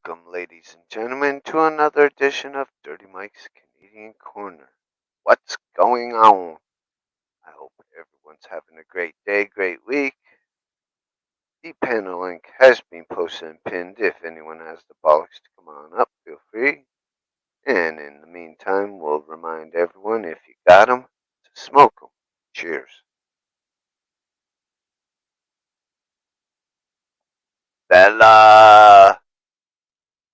Welcome, ladies and gentlemen, to another edition of Dirty Mike's Canadian Corner. What's going on? I hope everyone's having a great day, great week. The panel link has been posted and pinned. If anyone has the bollocks to come on up, feel free. And in the meantime, we'll remind everyone if you got 'em, to smoke 'em. Cheers. Bella!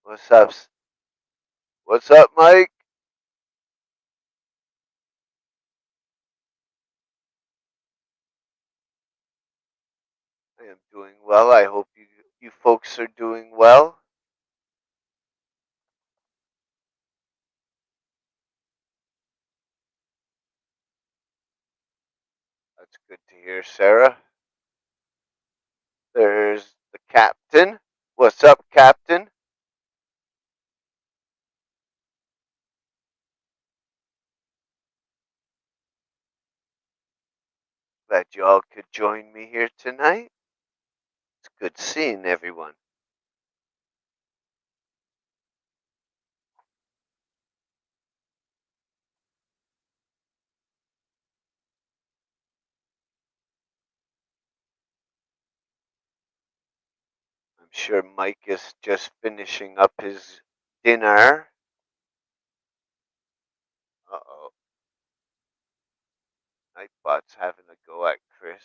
What's up? What's up, Mike? I am doing well. I hope you folks are doing well. That's good to hear, Sarah. There's the captain. What's up, captain? Glad you all could join me here tonight. It's good seeing everyone. I'm sure Mike is just finishing up his dinner. Uh-oh. Nightbot's having a go at Chris.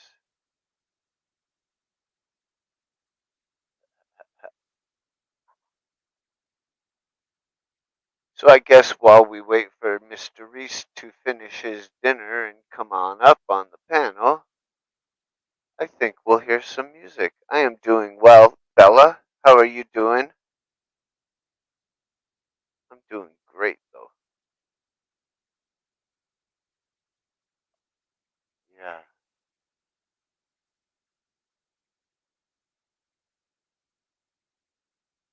So I guess while we wait for Mr. Reese to finish his dinner and come on up on the panel, I think we'll hear some music. I am doing well. Bella, how are you doing? I'm doing great, though. Yeah,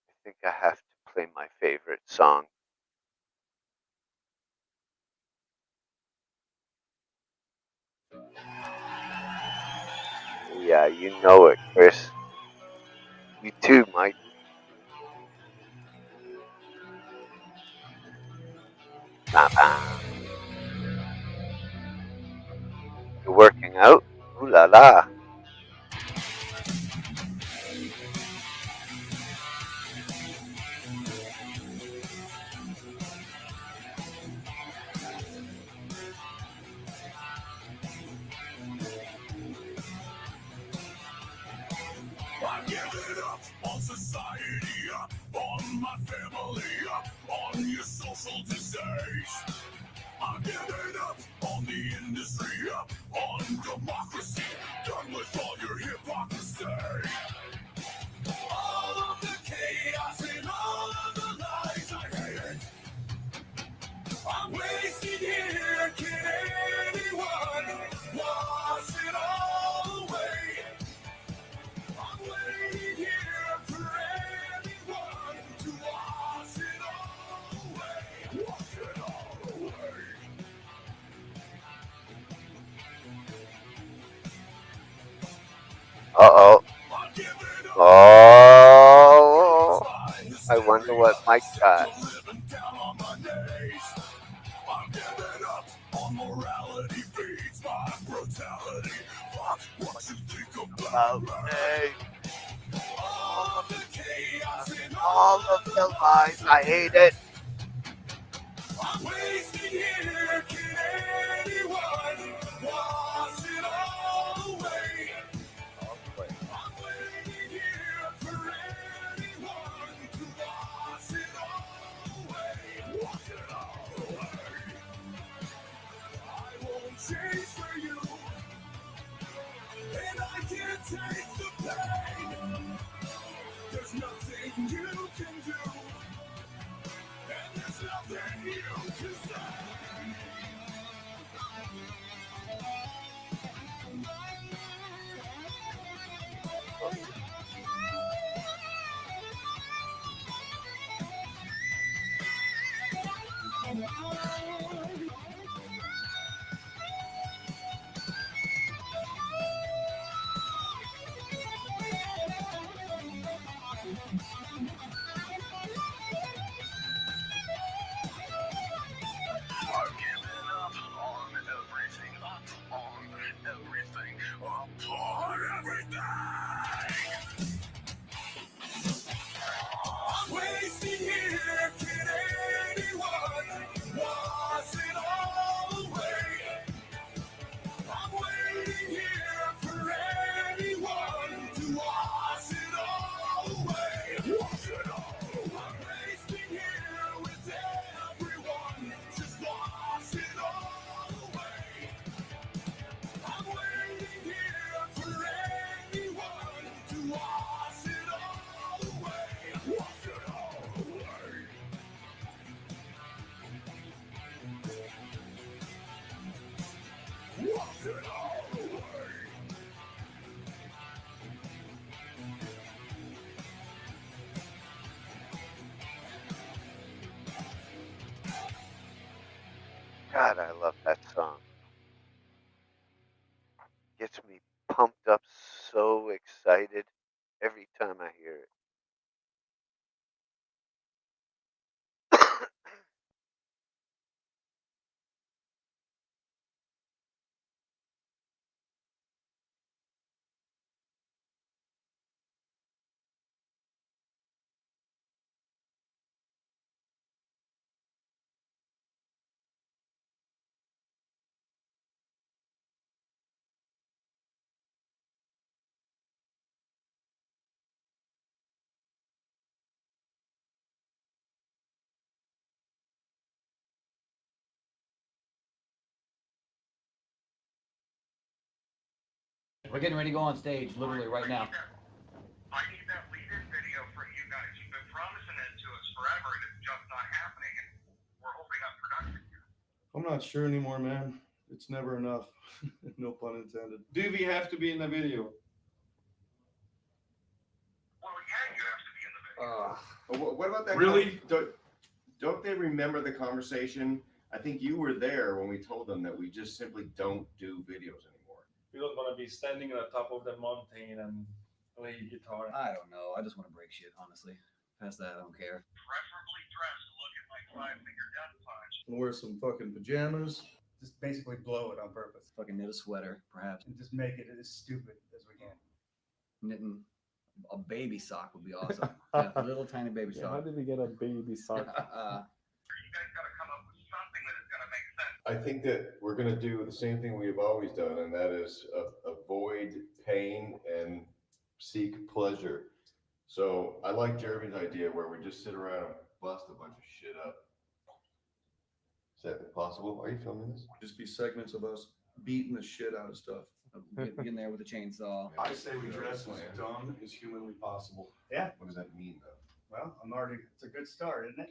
I think I have to play my favorite song. Yeah, you know it, Chris. You too, Mike. Bam, bam. You're working out? Ooh la la. I give it up on society, on my family, on your social disease. I give it up on the industry, on democracy. Done with all your hypocrisy. All of the chaos and all of the lies, I hate it. I'm wasted here, can anyone wash it all away? I'm waiting here for anyone to wash it all away. Wash it all away. Uh-oh. I give it up. Oh, I wonder what Mike got. Living down on my knees. I'm giving up on morality feeds my brutality. Fuck what you think about me. All of the chaos and All of the lies, I hate it. I'm wasting here. Can anyone wash it all away? I'm waiting here for anyone to wash it all away. Wash it all away. I won't change for you, and I can't take the pain. There's nothing you can do. God, I love that song. Gets me pumped up, so excited every time I hear it. We're getting ready to go on stage, literally right now. I need that lead-in video from you guys. You've been promising it to us forever, and it's just not happening, and we're holding up production. I'm not sure anymore, man. It's never enough. No pun intended. Do we have to be in the video? Well, yeah, you have to be in the video. What about that? Really? Don't they remember the conversation? I think you were there when we told them that we just simply don't do videos anymore. We don't want to be standing on the top of the mountain and play guitar. I don't know. I just want to break shit, honestly. Past that, I don't care. Preferably dressed to look at like five-finger death punch. And wear some fucking pajamas. Just basically blow it on purpose Fucking knit a sweater, perhaps. and just make it as stupid as we can. Knitting a baby sock would be awesome. Yeah, a little tiny baby Yeah, how sock. did we get a baby sock? You guys got to come up with something that is going to make sense. I think that we're going to do the same thing we've always done, and that is avoid pain and seek pleasure. So I like Jeremy's idea where we just sit around and bust a bunch of shit up. Is that possible? Are you filming this? Just be segments of us beating the shit out of stuff. Get in there with a chainsaw. I say we dress as dumb as humanly possible. What does that mean, though? Well, it's a good start, isn't it?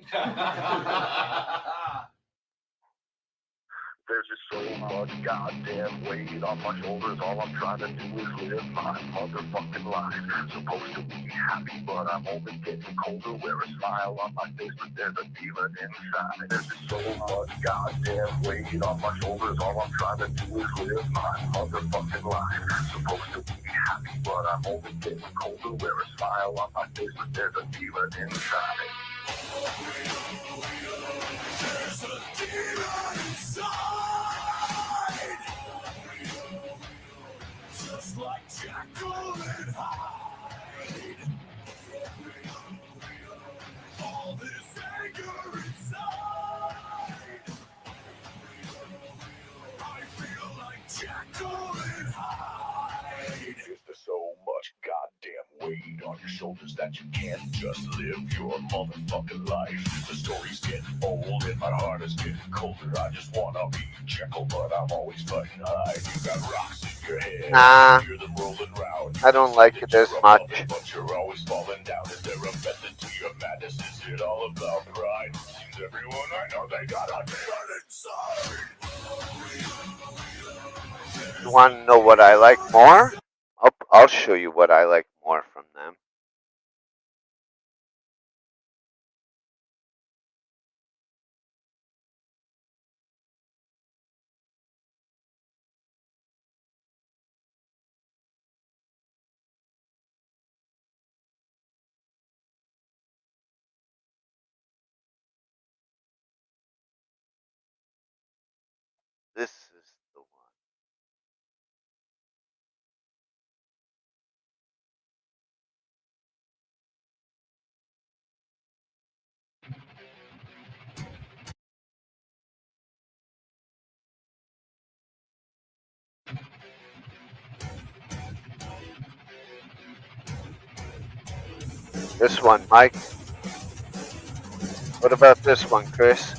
There's just so much goddamn weight on my shoulders. All I'm trying to do is live my motherfucking life. Supposed to be happy, but I'm only getting colder. Wear a smile on my face, but there's a demon inside. There's just so much goddamn weight on my shoulders. All I'm trying to do is live my motherfucking life. Supposed to be happy, but I'm only getting colder. Wear a smile on my face, but there's a demon inside. There's a demon inside. Just like Jekyll and Hyde. All this anger inside. I feel like Jekyll and Hyde. There's so much goddamn weight on your shoulders that you can't just live your motherfucking life. The story's getting old and my heart is getting colder. I just wanna be Jekyll, but I'm always fighting Hyde. You got rocks in your head. Nah, Hear them rolling round. I don't like it as much. But you're always falling down. Is there a method to your madness? Is it all about pride? Seems everyone I know, they got a demon inside. You want to know what I like more? I'll show you what I like more from them. This is the one. This one, Mike. What about this one, Chris?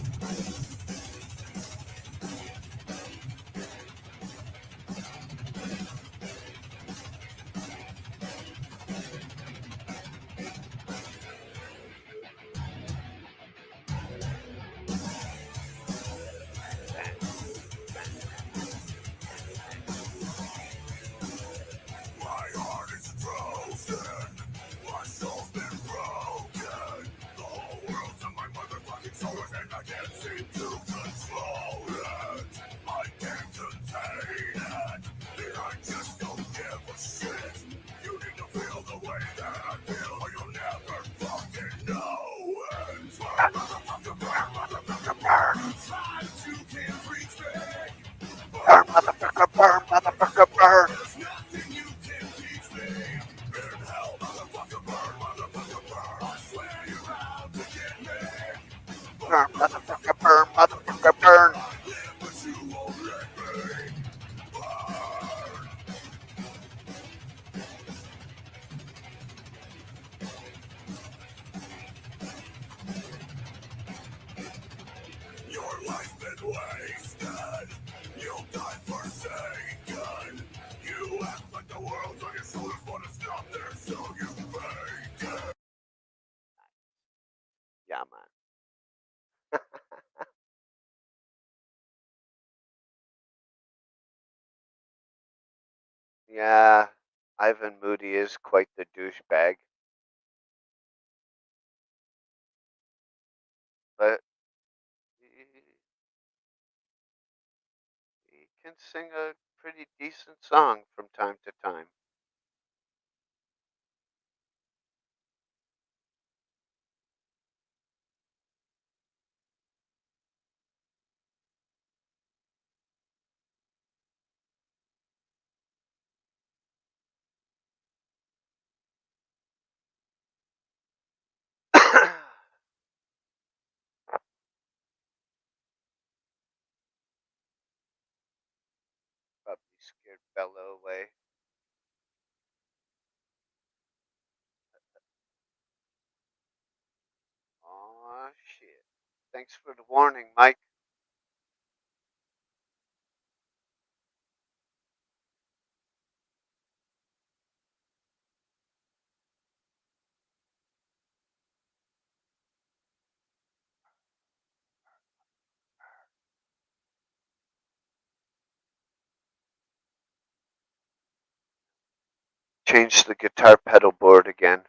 My heart is frozen. My soul's been broken. The whole world's on my motherfucking shoulders and I can't Burn, motherfucker, burn, motherfucker, burn. Burn, motherfucker, burn, motherfucker, burn. Your life been wasted. You'll die forsaken. You act like the world's on your shoulders, but it's not there, so you fake it. Yeah, man. Yeah, Ivan Moody is quite the douchebag. But he can sing a pretty decent song from time to time. Probably scared Bella away. Aw, shit. Thanks for the warning, Mike. Change the guitar pedal board again.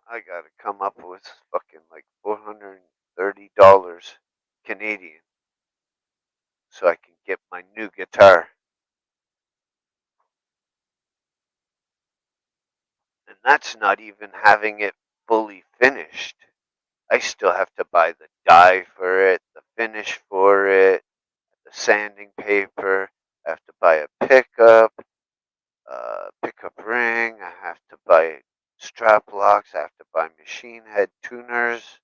I gotta come up with fucking like $430 Canadian so I can get my new guitar. And that's not even having it fully finished. I still have to buy the dye for it, the finish for it, the sanding paper. I have to buy a pickup ring. I have to buy strap locks. I have to buy machine head tuners.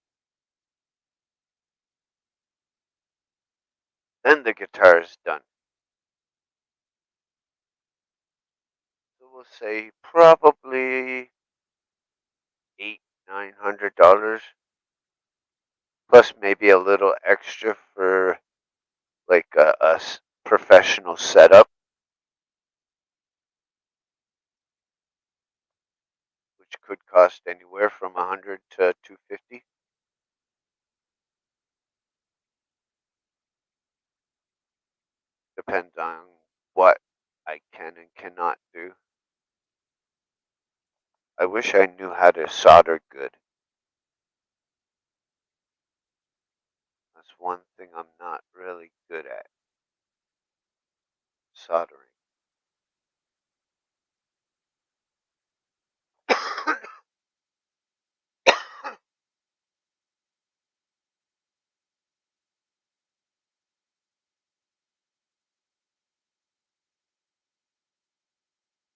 Then the guitar is done. So we'll say probably $900 plus maybe a little extra for like a professional setup, which could cost anywhere from 100 to 250. Depends on what I can and cannot do. I wish I knew how to solder good. That's one thing I'm not really good at. Soldering.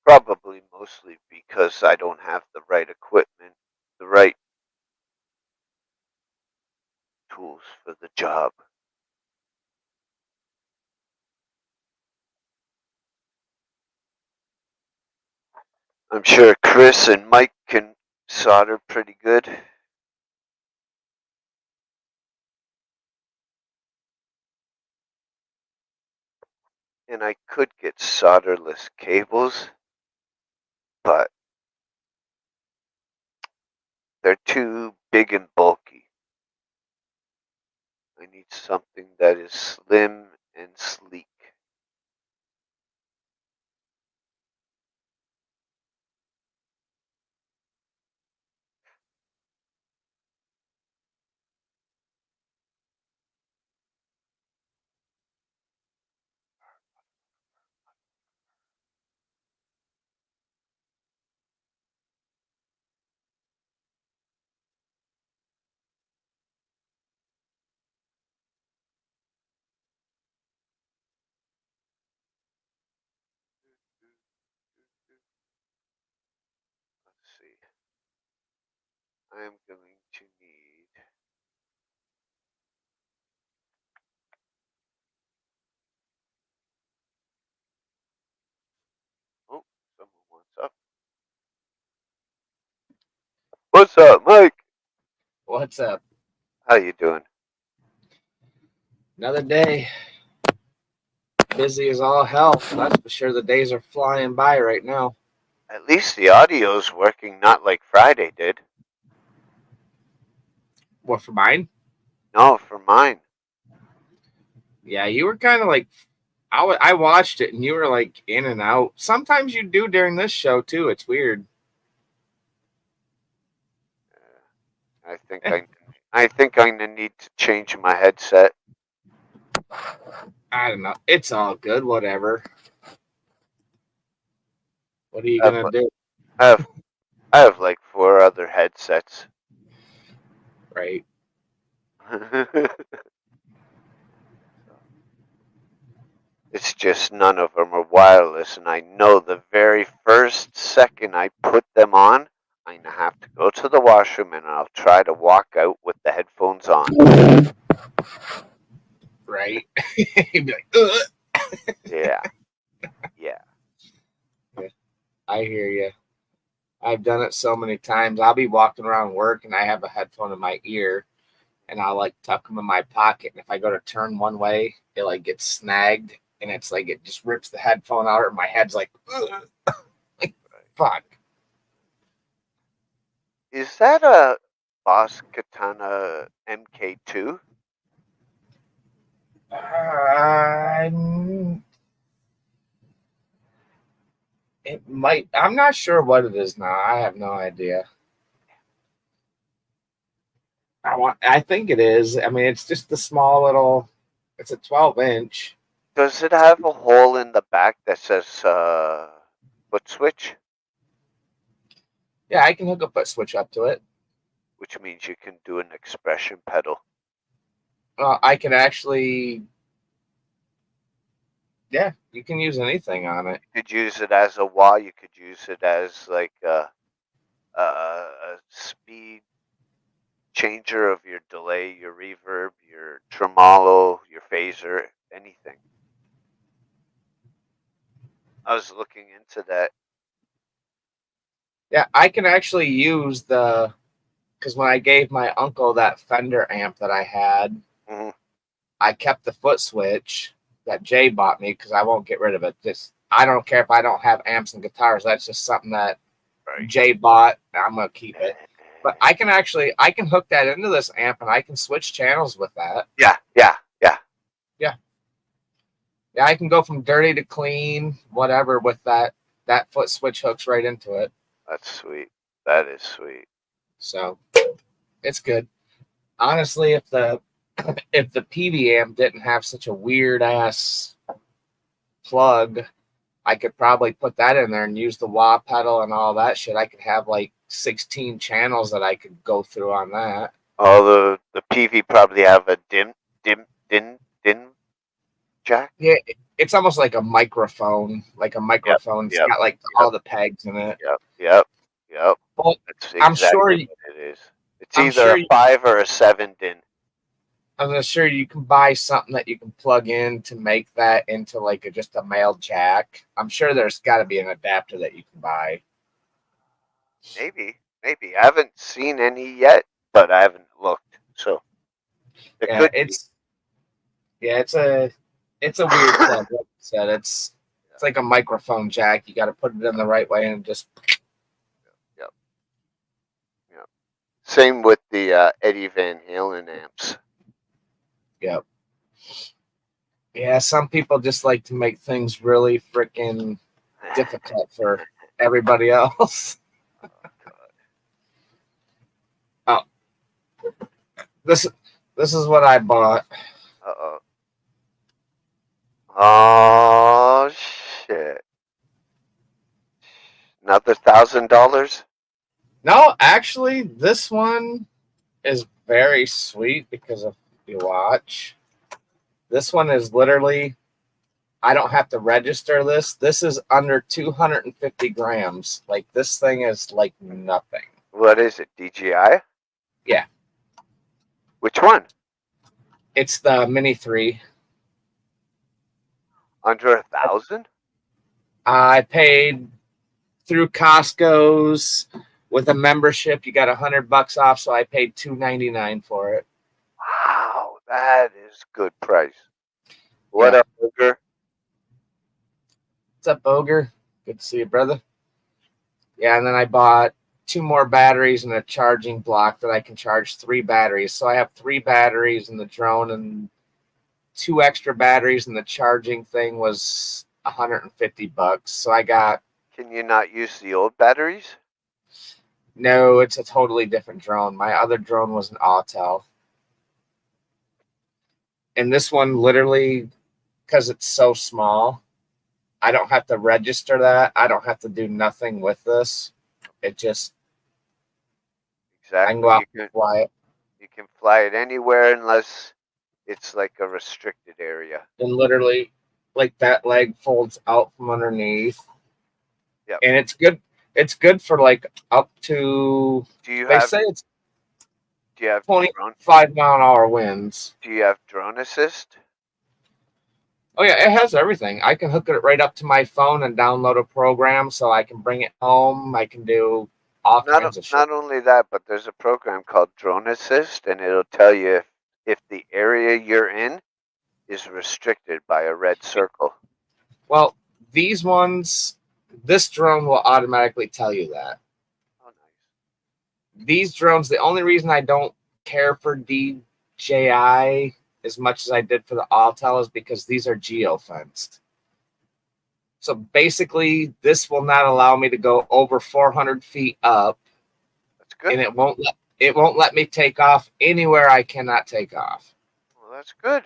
Probably mostly because I don't have the right equipment, the right tools for the job. I'm sure Chris and Mike can solder pretty good. And I could get solderless cables, but they're too big and bulky. I need something that is slim and sleek. I'm going to need. Oh, someone wants up. What's up, Mike? What's up? How you doing? Another day. Busy as all hell. That's for sure. The days are flying by right now. At least the audio's working, not like Friday did. What, for mine? No, for mine. Yeah, you were kind of like, I watched it and you were like in and out. Sometimes you do during this show too. It's weird. I think I'm gonna need to change my headset. I don't know. It's all good. Whatever. What are you gonna do? I have like 4 other headsets. Right. It's just none of them are wireless, and I know the very first second I put them on, I'm gonna have to go to the washroom and I'll try to walk out with the headphones on. Right. You'd be like, ugh. Yeah. I hear you. I've done it so many times. I'll be walking around work and I have a headphone in my ear and I'll like tuck them in my pocket. And if I go to turn one way, it like gets snagged and it's like it just rips the headphone out and my head's like, like fuck. Is that a Boss Katana MK2? It might. I'm not sure what it is now. I have no idea. I think it is. I mean, it's just the small little. It's a 12-inch. Does it have a hole in the back that says foot switch? Yeah, I can hook a foot switch up to it. Which means you can do an expression pedal. I can actually. Yeah, you can use anything on it. You could use it as a wah. You could use it as like a speed changer of your delay, your reverb, your tremolo, your phaser, anything. I was looking into that. Yeah, I can actually use because when I gave my uncle that Fender amp that I had, I kept the foot switch that Jay bought me because I won't get rid of it. I don't care if I don't have amps and guitars. That's just something that Jay bought. I'm gonna keep it. But I can hook that into this amp and I can switch channels with that. Yeah. Yeah, I can go from dirty to clean, whatever, with that foot switch hooks right into it. That's sweet. That is sweet. So it's good. Honestly, if the PV amp didn't have such a weird ass plug, I could probably put that in there and use the wah pedal and all that shit. I could have like 16 channels that I could go through on that. Oh, the PV probably have a dim jack. Yeah, it's almost like a microphone. Like a microphone. It's got like all the pegs in it. Yep. Well, That's I'm sure what it is. It's either a 5 or a 7 din. I'm sure you can buy something that you can plug in to make that into like just a male jack. I'm sure there's got to be an adapter that you can buy. Maybe. I haven't seen any yet, but I haven't looked. So it's a weird plug. Like I said, it's like a microphone jack. You got to put it in the right way and just. Yep. Same with the Eddie Van Halen amps. Yep. Yeah, some people just like to make things really freaking difficult for everybody else. Oh, this is what I bought. Uh-oh. Oh shit! Another $1,000? No, actually, this one is very sweet because if you watch, this one is literally, I don't have to register this. This is under 250 grams. Like this thing is like nothing. What is it? DJI? Yeah. Which one? It's the Mini 3. Under 1,000? I paid through Costco's with a membership. You got $100 off, so I paid $299 for it. Wow, that is good price. What Yeah. up, Booger? What's up, Boger? Good to see you, brother. Yeah, and then I bought 2 more batteries and a charging block that I can charge 3 batteries. So I have 3 batteries in the drone and 2 extra batteries, and the charging thing was $150. So I got Can you not use the old batteries? no, it's a totally different drone. My other drone was an Autel. And this one literally, because it's so small, I don't have to register that. I don't have to do nothing with this. It just, I Exactly. can go out You and can, fly it. you can fly it anywhere unless it's like a restricted area. And literally, like that leg folds out from underneath. Yep. And it's good. It's good for like up to, Do you they have say it's do you have 25 mile an hour winds. do you have drone assist? Oh yeah, it has everything. I can hook it right up to my phone and download a program so I can bring it home. I can do all kinds of shit. Not only that, but there's a program called Drone Assist, and it'll tell you if the area you're in is restricted by a red circle. Well, these ones, this drone will automatically tell you that. Oh, nice. These drones, the only reason I don't care for DJI as much as I did for the Autel is because these are geo-fenced. So basically, this will not allow me to go over 400 feet up, That's good. and it won't let me take off anywhere I cannot take off. Well, that's good.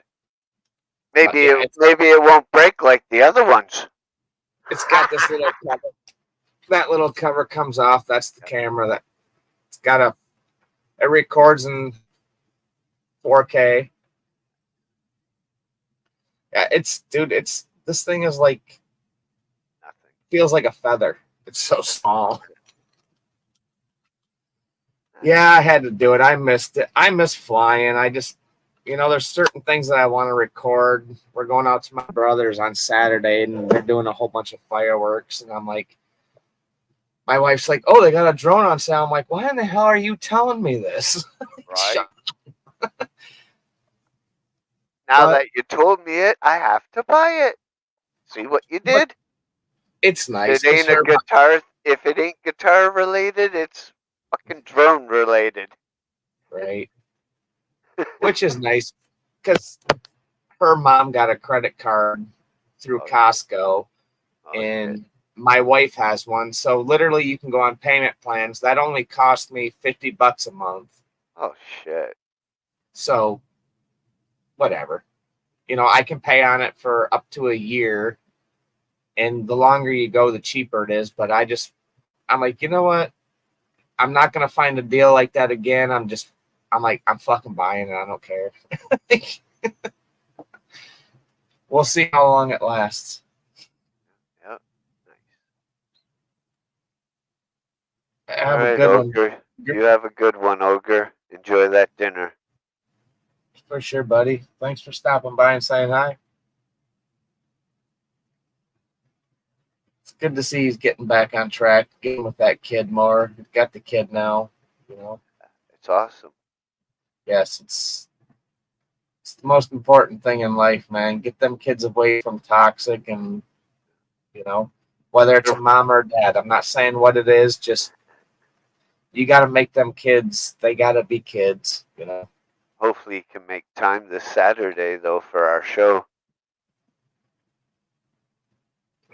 Maybe yeah, maybe it won't break like the other ones. It's got this little cover. That little cover comes off. That's the camera. That it's got it records in 4K. Yeah, this thing is like Nothing. feels like a feather. It's so small. Yeah, I had to do it. I missed it. I miss flying. I just, there's certain things that I want to record. We're going out to my brother's on Saturday, and they're doing a whole bunch of fireworks. And I'm like, my wife's like, oh, they got a drone on sale. I'm like, why in the hell are you telling me this? Right. Now that you told me it, I have to buy it. See what you did? It's nice. It ain't a guitar. If it ain't guitar related, it's fucking drone related. Right. Which is nice because her mom got a credit card through Costco, and my wife has one. So literally, you can go on payment plans. That only cost me $50 a month. Oh shit. So, whatever. I can pay on it for up to a year, and the longer you go, the cheaper it is. But I'm like, you know what? I'm not gonna find a deal like that again. I'm fucking buying it. I don't care. We'll see how long it lasts. Yep. Nice. Have All right, a good Ogre. one. You have a good one, Ogre. Enjoy that dinner. For sure, buddy. Thanks for stopping by and saying hi. It's good to see he's getting back on track, getting with that kid more. He's got the kid now, It's awesome. Yes, it's the most important thing in life, man. Get them kids away from toxic and, whether it's a mom or dad. I'm not saying what it is, just you got to make them kids. They got to be kids, Hopefully you can make time this Saturday, though, for our show.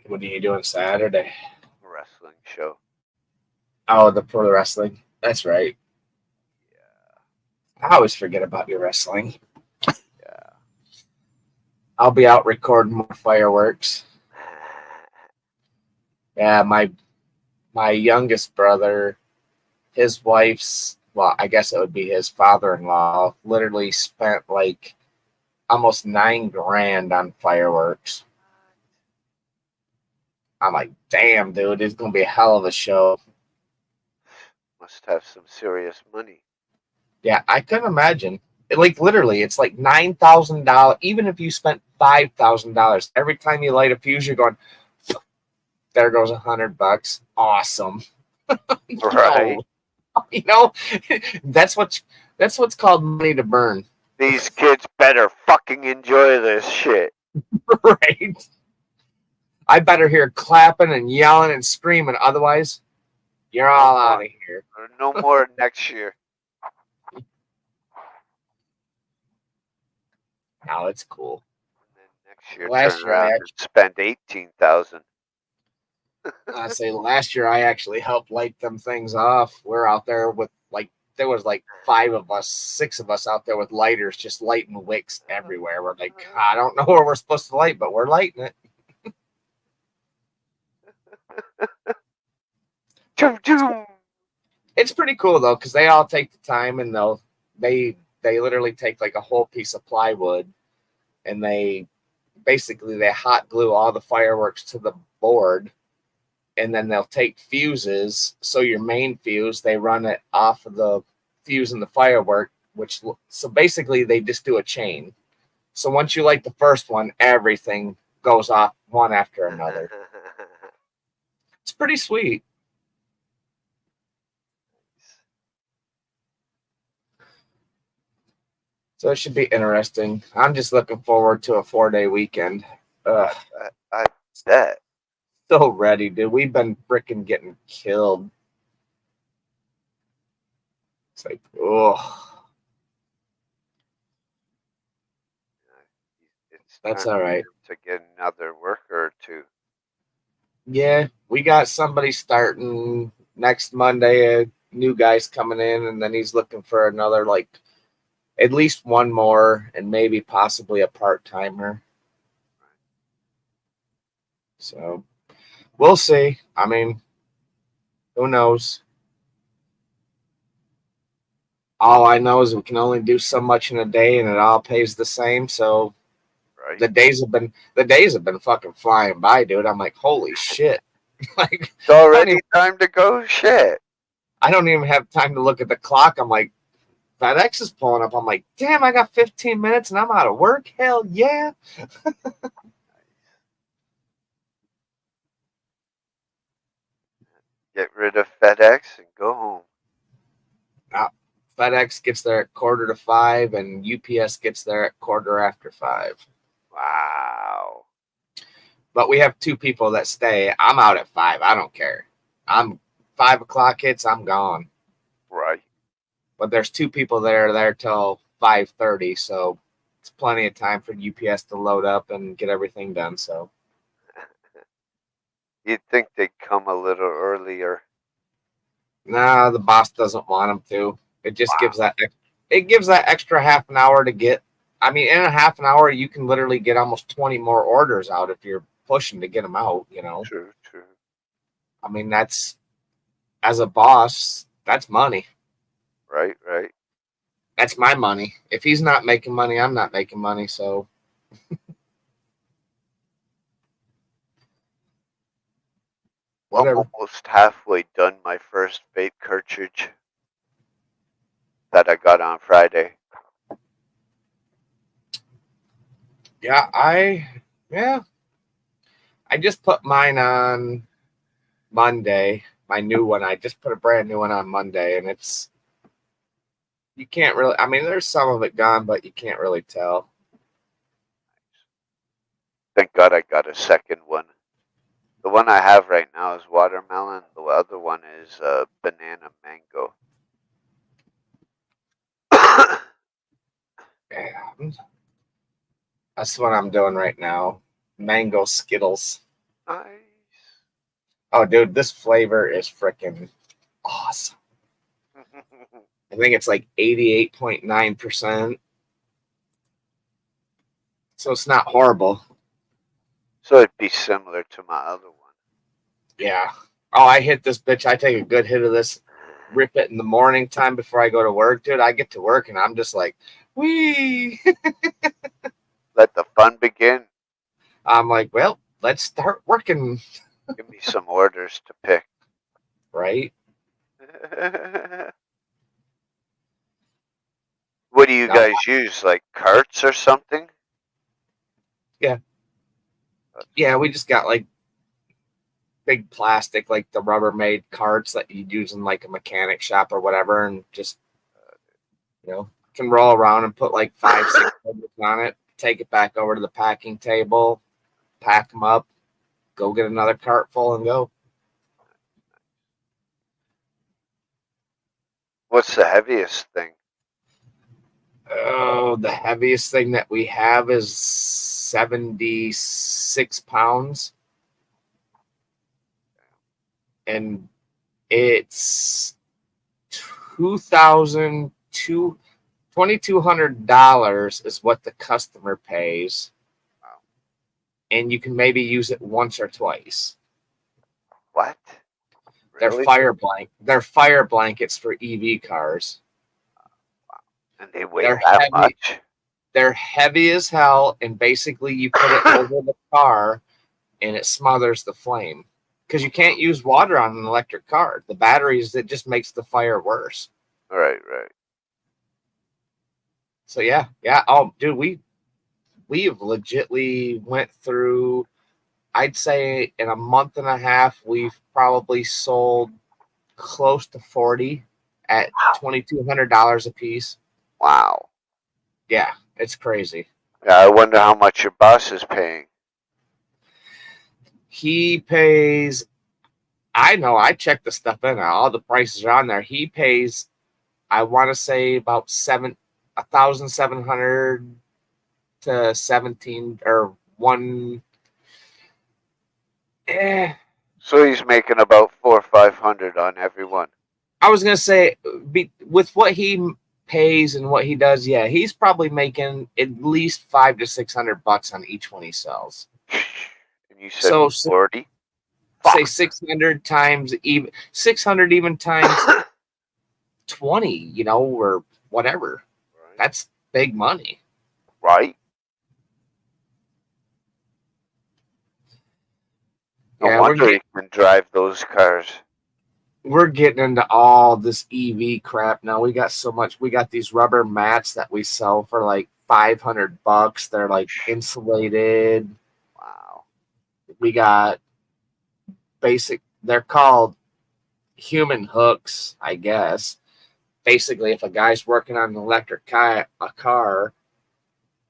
What are you doing Saturday? Wrestling show. Oh, for the wrestling. That's right. Yeah. I always forget about your wrestling. Yeah. I'll be out recording more fireworks. Yeah, my youngest brother, his wife's, well, I guess it would be his father-in-law, literally spent like almost $9,000 on fireworks. I'm like, damn, dude, it's gonna be a hell of a show. must have some serious money. Yeah, I couldn't imagine. Like literally, it's like $9,000. Even if you spent $5,000 every time you light a fuse, you're going, there goes $100. Awesome. Right. You know, that's what's called money to burn. These kids better fucking enjoy this shit. Right. I better hear clapping and yelling and screaming. Otherwise, you're all out of here. No more next year. Now it's cool. And then next year, Last turn year, I around and spend 18,000. I say last year I actually helped light them things off. We're out there with there was like 5 of us, 6 of us out there with lighters, just lighting wicks everywhere. We're like, I don't know where we're supposed to light, but we're lighting it. It's pretty cool though, because they all take the time and they literally take like a whole piece of plywood and they hot glue all the fireworks to the board. And then they'll take fuses. So your main fuse, they run it off of the fuse and the firework, so basically they just do a chain. So once you light the first one, everything goes off one after another. It's pretty sweet. So it should be interesting. I'm just looking forward to a 4-day weekend. I bet. So ready, dude. We've been freaking getting killed. It's like, oh. That's all right. To get another worker or two. Yeah, we got somebody starting next Monday. A new guy's coming in, and then he's looking for another, at least one more, and maybe possibly a part-timer. So we'll see. I mean, who knows? All I know is we can only do so much in a day, and it all pays the same. So right. the days have been fucking flying by, dude. I'm like, holy shit! It's already time to go. Shit. I don't even have time to look at the clock. I'm like, FedEx is pulling up. I'm like, damn, I got 15 minutes and I'm out of work. Hell yeah. Get rid of FedEx and go home. FedEx gets there at 4:45 and UPS gets there at 5:15. Wow. But we have 2 people that stay. I'm out at 5. I don't care. 5 o'clock hits, I'm gone. Right. But there's 2 people that are there till 5:30, so it's plenty of time for UPS to load up and get everything done. So You'd think they'd come a little earlier. nah, the boss doesn't want them to. It just gives that extra half an hour to get. I mean, in a half an hour, you can literally get almost 20 more orders out if you're pushing to get them out. You know. True. I mean, that's, as a boss, that's money. Right. That's my money. If he's not making money, I'm not making money. So whatever. I'm almost halfway done my first vape cartridge that I got on Friday. Yeah, I just put mine on Monday. My new one. I just put a brand new one on Monday, and you can't really. I mean, there's some of it gone, but you can't really tell. Thank God I got a second one. The one I have right now is watermelon. The other one is banana mango. And that's what I'm doing right now. Mango Skittles. Nice. Oh, dude, this flavor is freaking awesome. I think it's like 88.9%. So it's not horrible. So it'd be similar to my other one. Yeah. Oh, I hit this bitch. I take a good hit of this, rip it in the morning time before I go to work, dude. I get to work and I'm just like, wee. Let the fun begin. I'm like, well, let's start working. Give me some orders to pick. Right? What do you No. guys use? Like carts or something? Yeah, we just got like big plastic, like the Rubbermaid carts that you'd use in like a mechanic shop or whatever, and just, can roll around and put like 5-6 buckets on it, take it back over to the packing table, pack them up, go get another cart full and go. What's the heaviest thing? Oh, the heaviest thing that we have is 76 pounds. And it's $2,200 is what the customer pays. Wow. And you can maybe use it once or twice. What? They're Really? They're fire blankets for EV cars. And they weigh They're that heavy. much? They're heavy as hell, and basically you put it over the car and it smothers the flame. Because you can't use water on an electric car. The batteries, it just makes the fire worse. Right. So yeah. Oh, dude, we have legitly went through, I'd say in a month and a half, we've probably sold close to 40 at $2,200 a piece. Wow. Yeah, it's crazy. Yeah, I wonder how much your boss is paying. He pays, I know, I checked the stuff in, all the prices are on there. He pays, I want to say about $1,700 to 17 or one. So he's making about $400 or $500 on every one. I was gonna say, with what he pays and what he does, yeah, he's probably making at least $500 to $600 on each one he sells. And you said So 40? say 600 times even 600 even times 20, or whatever. Right. That's big money. Right? No Yeah, wonder he can drive those cars. we're getting into all this EV crap now. We got so much. We got these rubber mats that we sell for like $500. They're like insulated. Wow. We got they're called human hooks, I guess. Basically, if a guy's working on an electric car,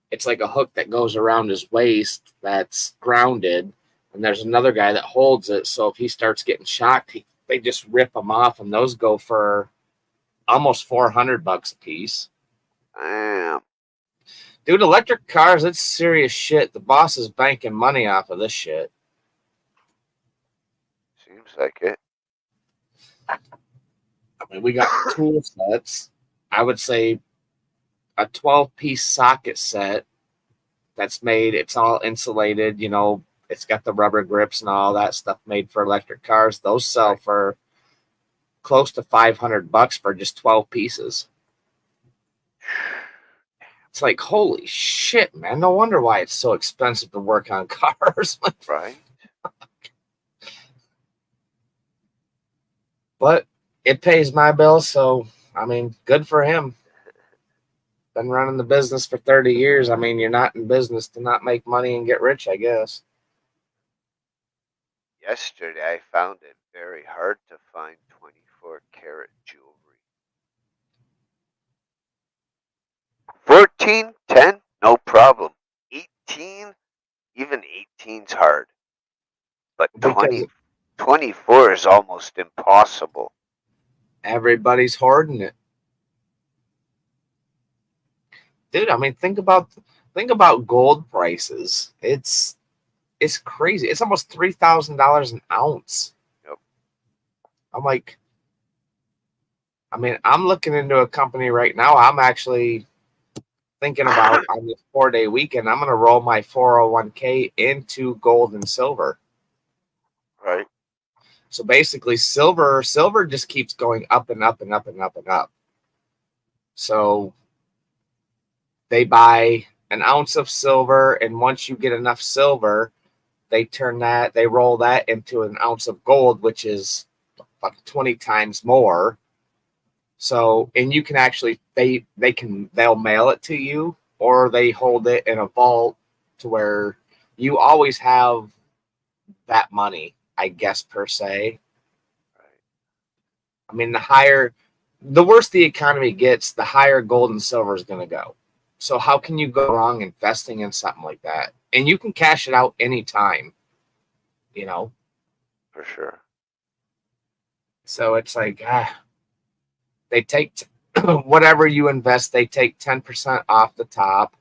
it's like a hook that goes around his waist that's grounded, and there's another guy that holds it. So if he starts getting shocked, they just rip them off, and those go for almost $400 a piece. Damn. Dude, electric cars, it's serious shit. The boss is banking money off of this shit. Seems like it. I mean, we got tool sets. I would say a 12-piece socket set that's made, it's all insulated, it's got the rubber grips and all that stuff made for electric cars. Those sell for close to $500 for just 12 pieces. It's like, holy shit, man. No wonder why it's so expensive to work on cars. Right? But it pays my bills, so, I mean, good for him. Been running the business for 30 years. I mean, you're not in business to not make money and get rich, I guess. Yesterday I found it very hard to find 24-karat jewelry. 14, 10, no problem. 18, even 18's hard. But 24 is almost impossible. Everybody's hoarding it. Dude, I mean, think about gold prices. It's crazy. It's almost $3,000 an ounce. Yep. I'm like, I'm looking into a company right now. I'm actually thinking about on this 4-day weekend, I'm going to roll my 401k into gold and silver. Right. So basically, silver just keeps going up and up and up and up and up. So they buy an ounce of silver, and once you get enough silver, they roll that into an ounce of gold, which is fucking 20 times more. So, and you can actually, they'll mail it to you, or they hold it in a vault to where you always have that money, I guess, per se. I mean, the worse the economy gets, the higher gold and silver is going to go. So how can you go wrong investing in something like that? And you can cash it out anytime, you know? For sure. So it's like, they take whatever you invest, they take 10% off the top.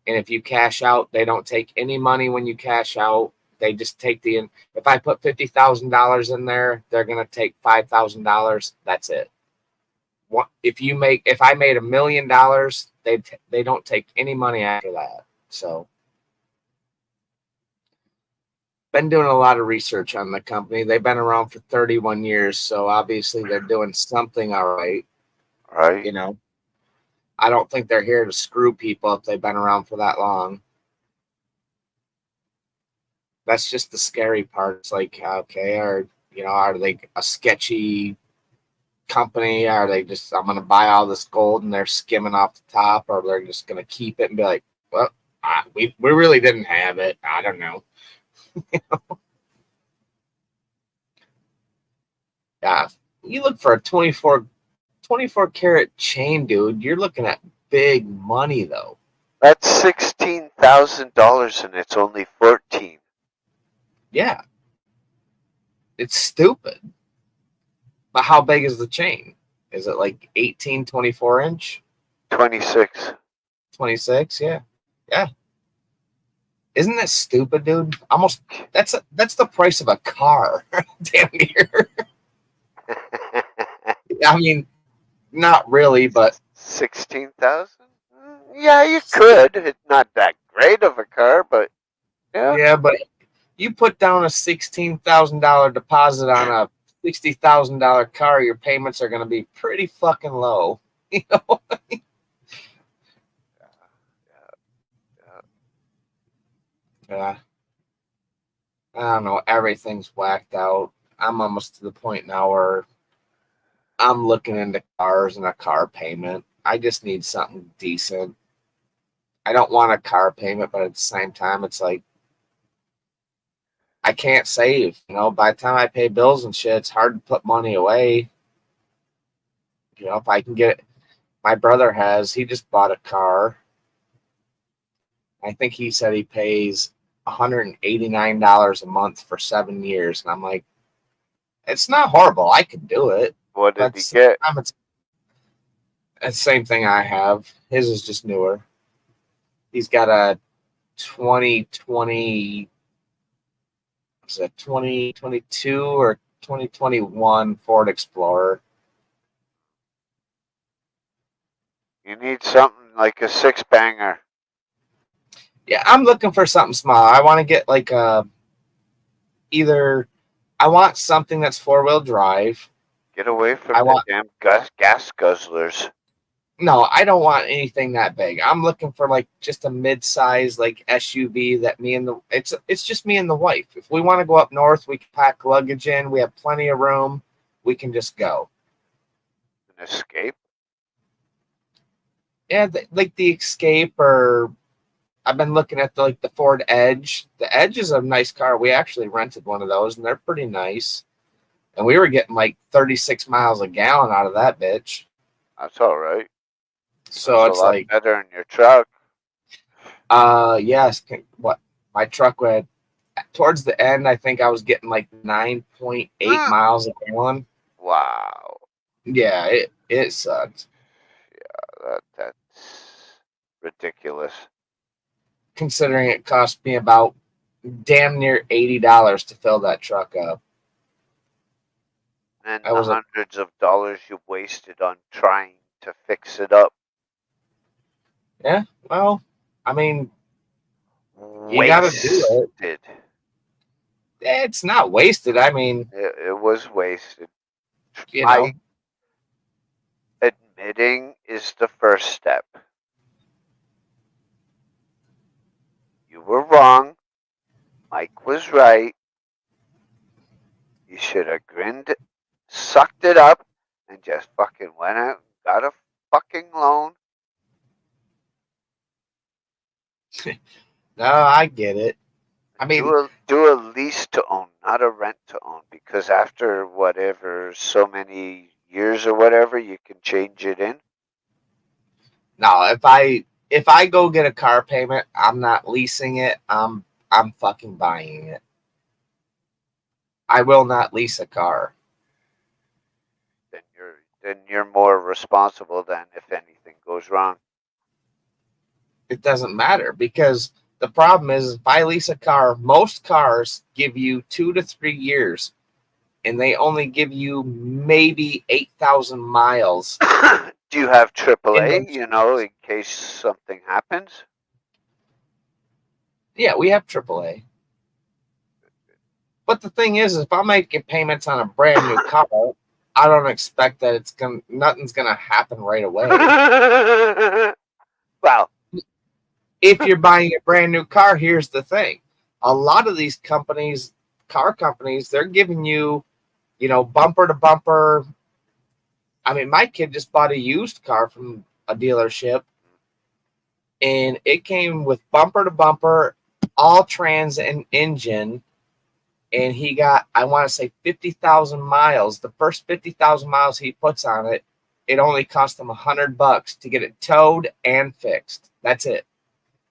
And if you cash out, they don't take any money when you cash out. They just take if I put $50,000 in there, they're going to take $5,000. That's it. If I made $1 million, they don't take any money after that. So been doing a lot of research on the company. They've been around for 31 years. So obviously they're doing something all right. Right. You know, I don't think they're here to screw people if they've been around for that long. That's just the scary part. It's like, okay, are they a sketchy company? Are they just, I'm going to buy all this gold and they're skimming off the top, or they're just going to keep it and be like, well, we really didn't have it. I don't know. Yeah. You look for a 24 karat chain, dude. You're looking at big money, though. That's $16,000 and it's only 14. Yeah. It's stupid. But how big is the chain? Is it like 18, 24 inch? 26. 26, yeah. Yeah. Isn't that stupid, dude? Almost that's the price of a car. Damn near. I mean, not really, but 16,000? Yeah, you could. It's not that great of a car, but yeah. Yeah, but you put down a $16,000 deposit on a $60,000 car, your payments are going to be pretty fucking low. You know? Yeah. I don't know. Everything's whacked out. I'm almost to the point now where I'm looking into cars and a car payment. I just need something decent. I don't want a car payment, but at the same time, it's like I can't save. You know, by the time I pay bills and shit, it's hard to put money away. You know, if I can get it, my brother he just bought a car. I think he said he pays $189 a month for 7 years. And I'm like, it's not horrible. I could do it. What did he get? It's the same thing I have. His is just newer. He's got a 2020, was it 2022 or 2021 Ford Explorer. You need something like a six-banger. Yeah, I'm looking for something small. I want to get like I want something that's four-wheel drive. Get away from the damn gas guzzlers. No, I don't want anything that big. I'm looking for like just a mid-size like SUV that it's just me and the wife. If we want to go up north, we can pack luggage in. We have plenty of room. We can just go. An Escape? Yeah, like the Escape, or I've been looking at the Ford Edge. The Edge is a nice car. We actually rented one of those, and they're pretty nice. And we were getting like 36 miles a gallon out of that bitch. That's all right. So it's like better in your truck. Yes. What my truck went towards the end, I think I was getting like 9.8 miles a gallon. Wow. Yeah, it sucked. Yeah, that's ridiculous. Considering it cost me about damn near $80 to fill that truck up. And the hundreds of dollars you wasted on trying to fix it up. Yeah, well, I mean, you got to do it. It's not wasted. I mean, it was wasted. You know, admitting is the first step. You were wrong. Mike was right. You should have grinned, sucked it up, and just fucking went out and got a fucking loan. No, I get it. I mean, Do a lease to own, not a rent to own, because after whatever so many years or whatever, you can change it in. no, if I go get a car payment, I'm not leasing it. I'm fucking buying it. I will not lease a car. Then you're more responsible than if anything goes wrong. It doesn't matter because the problem is if I lease a car, most cars give you 2 to 3 years and they only give you maybe 8,000 miles. Do you have AAA, in case something happens? Yeah, we have AAA. But the thing is if I'm making payments on a brand new car, I don't expect that nothing's gonna happen right away. Well, if you're buying a brand new car, here's the thing. A lot of these car companies, they're giving you, bumper to bumper. I mean, my kid just bought a used car from a dealership and it came with bumper to bumper, all trans and engine. And he got, I want to say 50,000 miles. The first 50,000 miles he puts on it, it only cost him $100 to get it towed and fixed. That's it.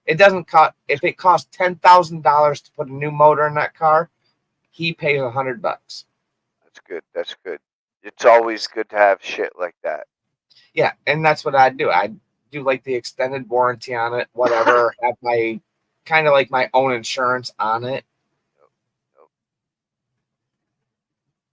It doesn't cost, if it costs $10,000 to put a new motor in that car, he pays $100. That's good. That's good. It's always good to have shit like that. Yeah, and that's what I do. I do like the extended warranty on it, whatever. Have my kind of like my own insurance on it.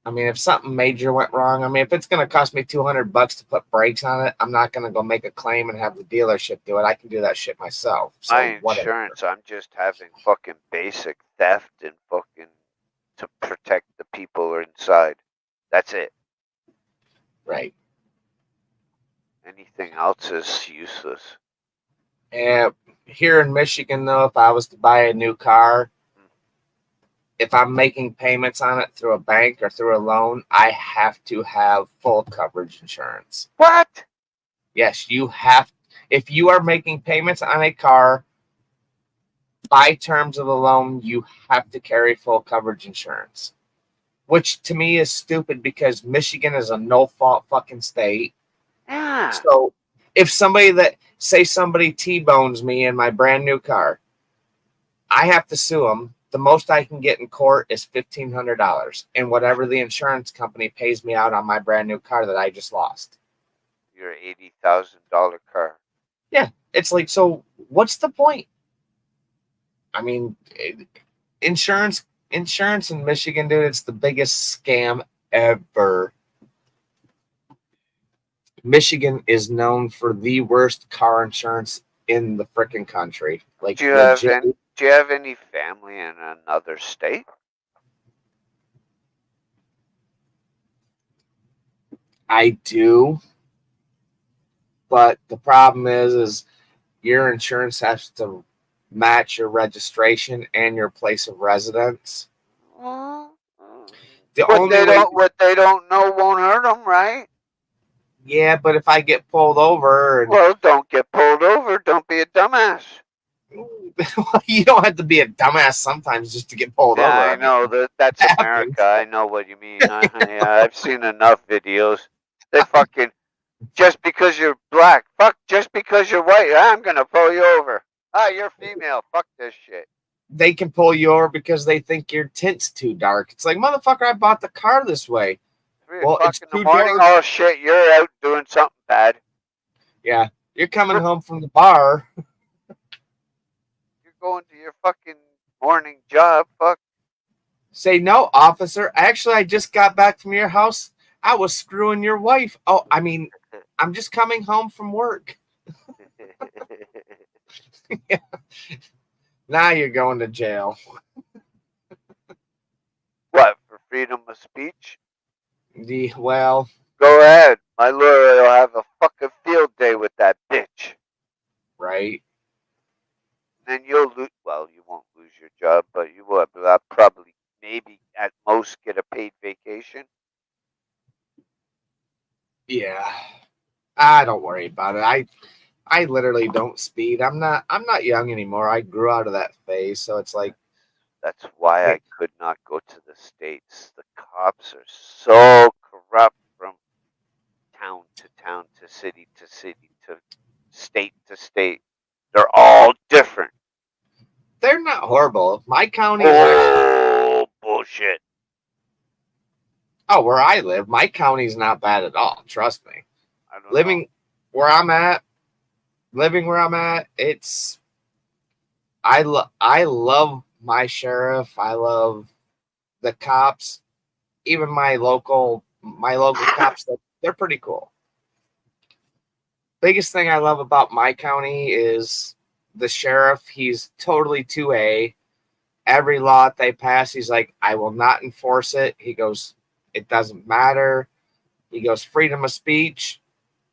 I mean, if something major went wrong, I mean, if it's going to cost me $200 to put brakes on it, I'm not going to go make a claim and have the dealership do it. I can do that shit myself. So my whatever. insurance, I'm just having fucking basic theft and fucking to protect the people inside. That's it. Right. Anything else is useless. And here in Michigan, though, if I was to buy a new car, if I'm making payments on it through a bank or through a loan, I have to have full coverage insurance. What? Yes, you have. If you are making payments on a car by terms of the loan, you have to carry full coverage insurance, which to me is stupid because Michigan is a no-fault fucking state. Yeah. So if somebody T-bones me in my brand new car, I have to sue them. The most I can get in court is $1,500 and whatever the insurance company pays me out on my brand new car that I just lost. Your $80,000 car. Yeah, it's like, so what's the point? I mean, insurance in Michigan, dude, it's the biggest scam ever. Michigan is known for the worst car insurance in the freaking country. Like, Do you have any family in another state? I do, but the problem is your insurance has to match your registration and your place of residence. What they don't know won't hurt them, right? Yeah, but if I get pulled over, well, don't get pulled over. Don't be a dumbass. You don't have to be a dumbass sometimes just to get pulled over. I know that's America. I know what you mean. Yeah, I've seen enough videos. They fucking just because you're black, just because you're white, I'm gonna pull you over. You're female. Fuck this shit. They can pull you over because they think your tint's too dark. It's like, motherfucker, I bought the car this way. 3 o'clock in the morning. Dark. Oh shit, you're out doing something bad. Yeah, you're coming home from the bar. You're going to your fucking morning job. Fuck. Say, no, officer. Actually, I just got back from your house. I was screwing your wife. Oh, I mean, I'm just coming home from work. Yeah. Now you're going to jail. What, for freedom of speech? Well, go ahead. My lawyer will have a fucking field day with that bitch. Right. Then you'll lose. Well, you won't lose your job, but you will probably, maybe at most, get a paid vacation. Yeah. I don't worry about it. I literally don't speed. I'm not young anymore. I grew out of that phase, so it's like That's why I hey, could not go to the States. The cops are so corrupt from town to city to city to state. They're all different. they're not horrible. My county is actually Oh, bullshit. where I live, my county's not bad at all. Trust me. I don't know. Living where I'm at, it's I love my sheriff. I love the cops. Even my local cops, they're pretty cool. Biggest thing I love about my county is the sheriff. He's totally 2A. Every law that they pass, he's like, I will not enforce it. He goes, it doesn't matter. He goes, freedom of speech.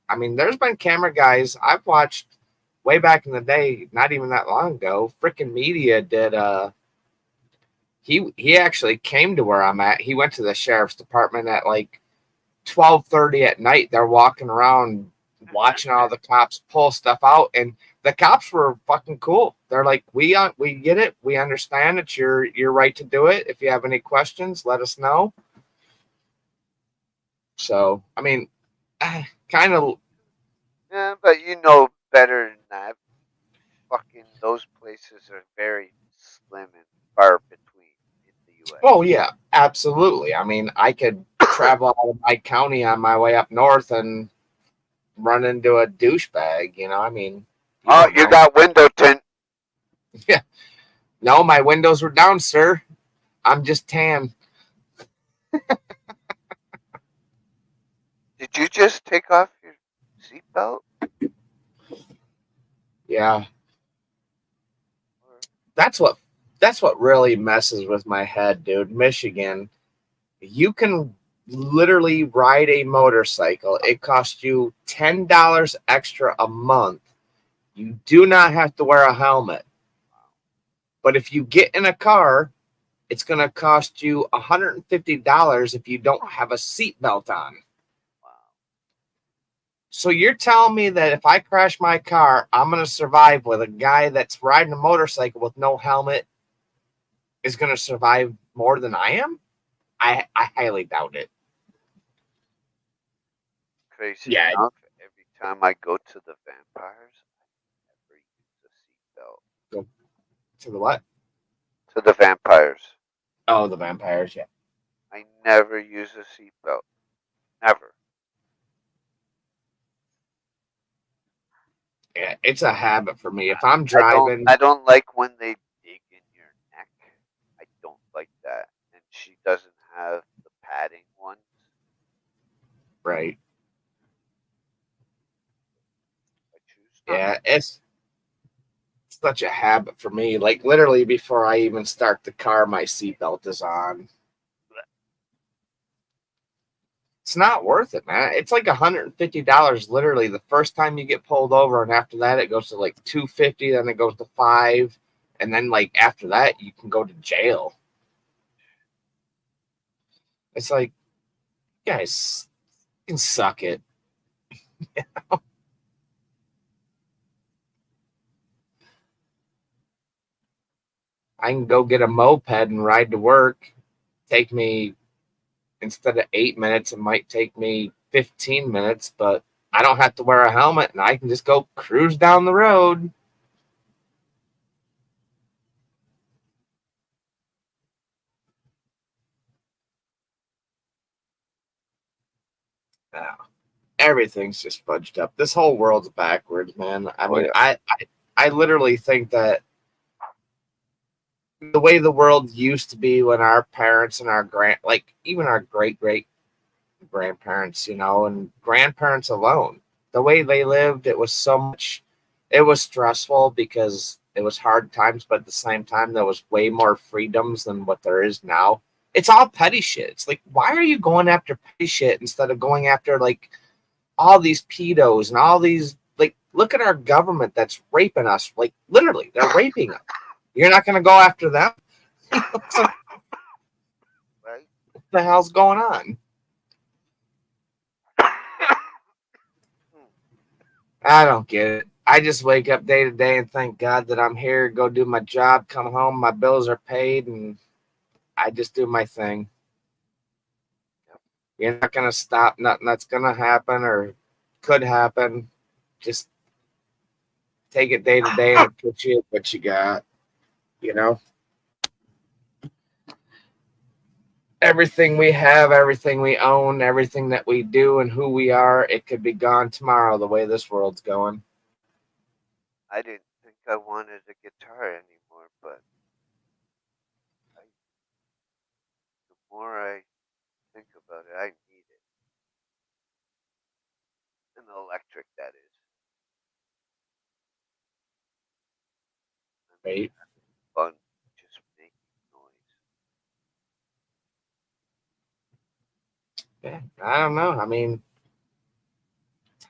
I mean, there's been camera guys I've watched way back in the day, not even that long ago. Freaking media did he actually came to where I'm at. He went to the sheriff's department at like 12:30 at night. They're walking around watching all the cops pull stuff out, and the cops were fucking cool. They're like, we get it. We understand it's your right to do it. If you have any questions, let us know. So, I mean, kind of. Yeah, but you know better than that. Fucking those places are very slim and far between in the U.S. Oh yeah, absolutely. I mean, I could travel out of my county on my way up north and run into a douchebag. You know, I mean. Oh, you got window tint. Yeah. No, my windows were down, sir. I'm just tan. Did you just take off your seatbelt? Yeah. That's what really messes with my head, dude. Michigan, you can literally ride a motorcycle. It costs you $10 extra a month. You do not have to wear a helmet. But if you get in a car, it's going to cost you $150 if you don't have a seatbelt on. So you're telling me that if I crash my car, I'm going to survive with a guy that's riding a motorcycle with no helmet is going to survive more than I am? I highly doubt it. Crazy Yeah. enough, every time I go to the vampires, I never use a seatbelt. To the what? To the vampires. Oh, the vampires, yeah. I never use a seatbelt. Never. Yeah, it's a habit for me. If I'm driving, I don't like when they dig in your neck. I don't like that. And she doesn't have the padding ones. right? I choose not. Yeah, it's such a habit for me. Like literally before I even start the car, my seatbelt is on. It's not worth it, man. It's like $150 literally the first time you get pulled over, and after that it goes to like $250, then it goes to $5, and then like after that you can go to jail. It's like, guys, you can suck it. You know? I can go get a moped and ride to work. Take me, instead of 8 minutes, it might take me 15 minutes, but I don't have to wear a helmet and I can just go cruise down the road. Everything's just fudged up. This whole world's backwards, man. I mean, yeah. I literally think that the way the world used to be when our parents and our even our great grandparents, and grandparents alone, the way they lived, it was stressful because it was hard times, but at the same time, there was way more freedoms than what there is now. It's all petty shit. It's like, why are you going after petty shit instead of going after like all these pedos and all these, like, look at our government that's raping us. Like, literally, they're raping us. You're not going to go after them? What the hell's going on? I don't get it. I just wake up day to day and thank God that I'm here, go do my job, come home, my bills are paid, and I just do my thing. You're not going to stop nothing that's going to happen or could happen. Just take it day to day and appreciate what you got. You know, everything we have, everything we own, everything that we do, and who we are, it could be gone tomorrow the way this world's going. I didn't think I wanted a guitar anymore, but the more I think about it, I need it. An electric, that is. Right? Fun, just making noise. Yeah, I don't know. I mean,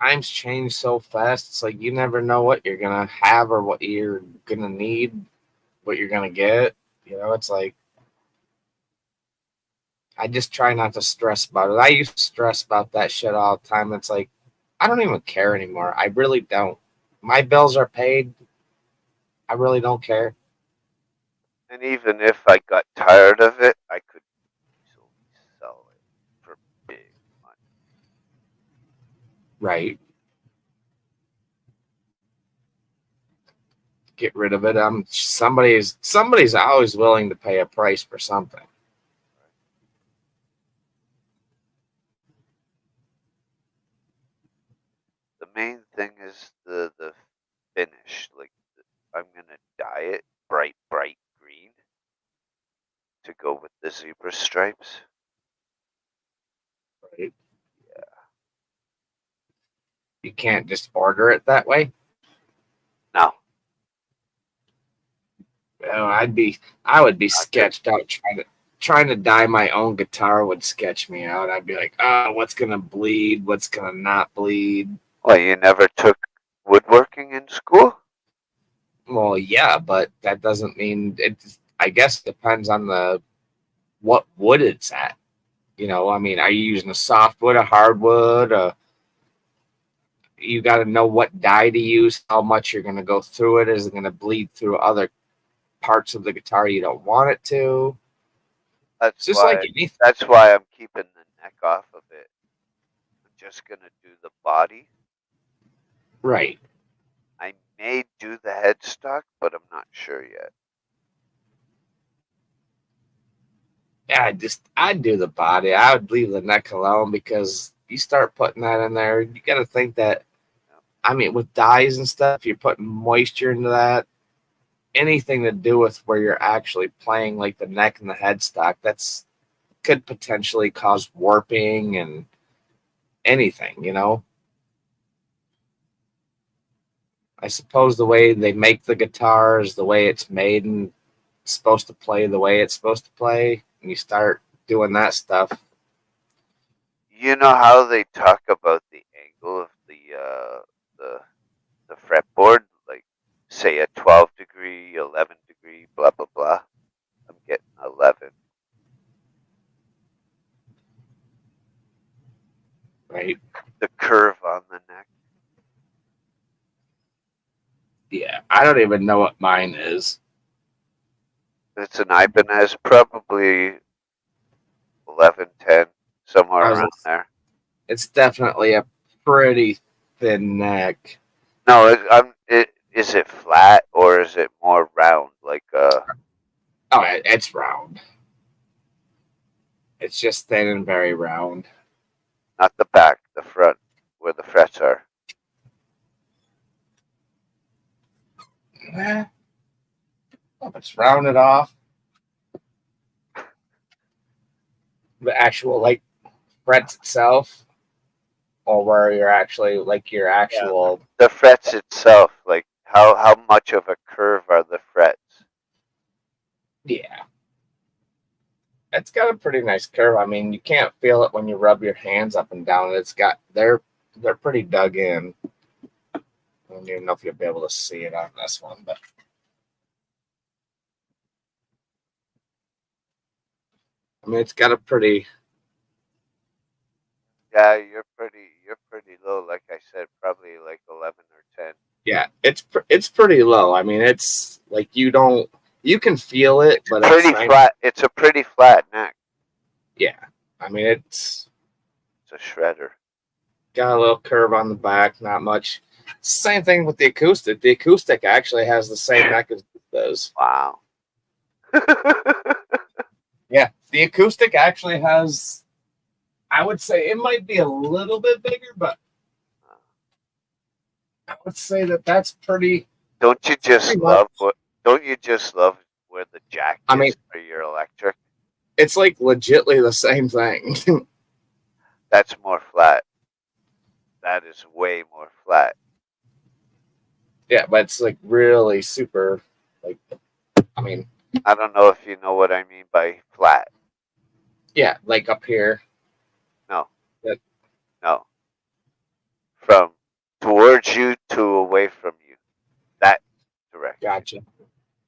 times change so fast. It's like you never know what you're gonna have or what you're gonna need, what you're gonna get. You know, it's like I just try not to stress about it. I used to stress about that shit all the time. It's like I don't even care anymore. I really don't. My bills are paid. I really don't care. And even if I got tired of it, I could easily sell it for big money. Right. Get rid of it. Somebody's always willing to pay a price for something. The main thing is the finish. Like I'm gonna dye it bright green to go with the zebra stripes. Right. You can't just order it that way. No, Oh, I would be sketched out trying to dye my own guitar would sketch me out. I'd be like, oh, what's gonna bleed? What's gonna not bleed? well, you never took woodworking in school. Well, yeah, but that doesn't mean it. I guess it depends on the what wood it's at. You know, I mean, are you using a softwood, a hardwood? You got to know what dye to use, how much you're going to go through it. Is it going to bleed through other parts of the guitar you don't want it to? It's just like anything. That's why I'm keeping the neck off of it. I'm just gonna do the body. Right. I may do the headstock, but I'm not sure yet. Yeah, I'd do the body. I would leave the neck alone because you start putting that in there, you got to think that. I mean, with dyes and stuff, you're putting moisture into that. Anything to do with where you're actually playing, like the neck and the headstock, that's could potentially cause warping and anything. You know. I suppose the way they make the guitars, the way it's made and supposed to play the way it's supposed to play, and you start doing that stuff. You know how they talk about the angle of the fretboard, like say a 12 degree, 11 degree, blah blah blah. I'm getting 11. Right. The curve on the neck. Yeah, I don't even know what mine is. It's an Ibanez, probably 11, 10, somewhere around there. It's definitely a pretty thin neck. No, is it flat or is it more round? Like Oh, it's round. It's just thin and very round. Not the back, the front, where the frets are. Well, it's rounded off. The actual like frets itself, or where you're actually like your actual The frets itself, like how much of a curve are the frets? Yeah. It's got a pretty nice curve. I mean, you can't feel it when you rub your hands up and down. They're pretty dug in. I don't even know if you'll be able to see it on this one, but I mean, it's got a pretty. Yeah, you're you're pretty low. Like I said, probably like 11 or 10. Yeah, it's pretty low. I mean, it's like you can feel it, but Pretty it's flat. It's a pretty flat neck. yeah. I mean, it's It's a shredder. got a little curve on the back, not much. Same thing with the acoustic. The acoustic actually has the same neck as it does. Wow. Yeah, the acoustic actually has. I would say it might be a little bit bigger, but I would say that's pretty. Don't you just pretty love much- Don't you just love where the jack I is mean- for your electric? It's like legitly the same thing. That's more flat. That is way more flat. Yeah, but it's like really super. Like, I mean, I don't know if you know what I mean by flat. yeah, like up here. No. That- No. From towards you to away from you. That direction. Gotcha.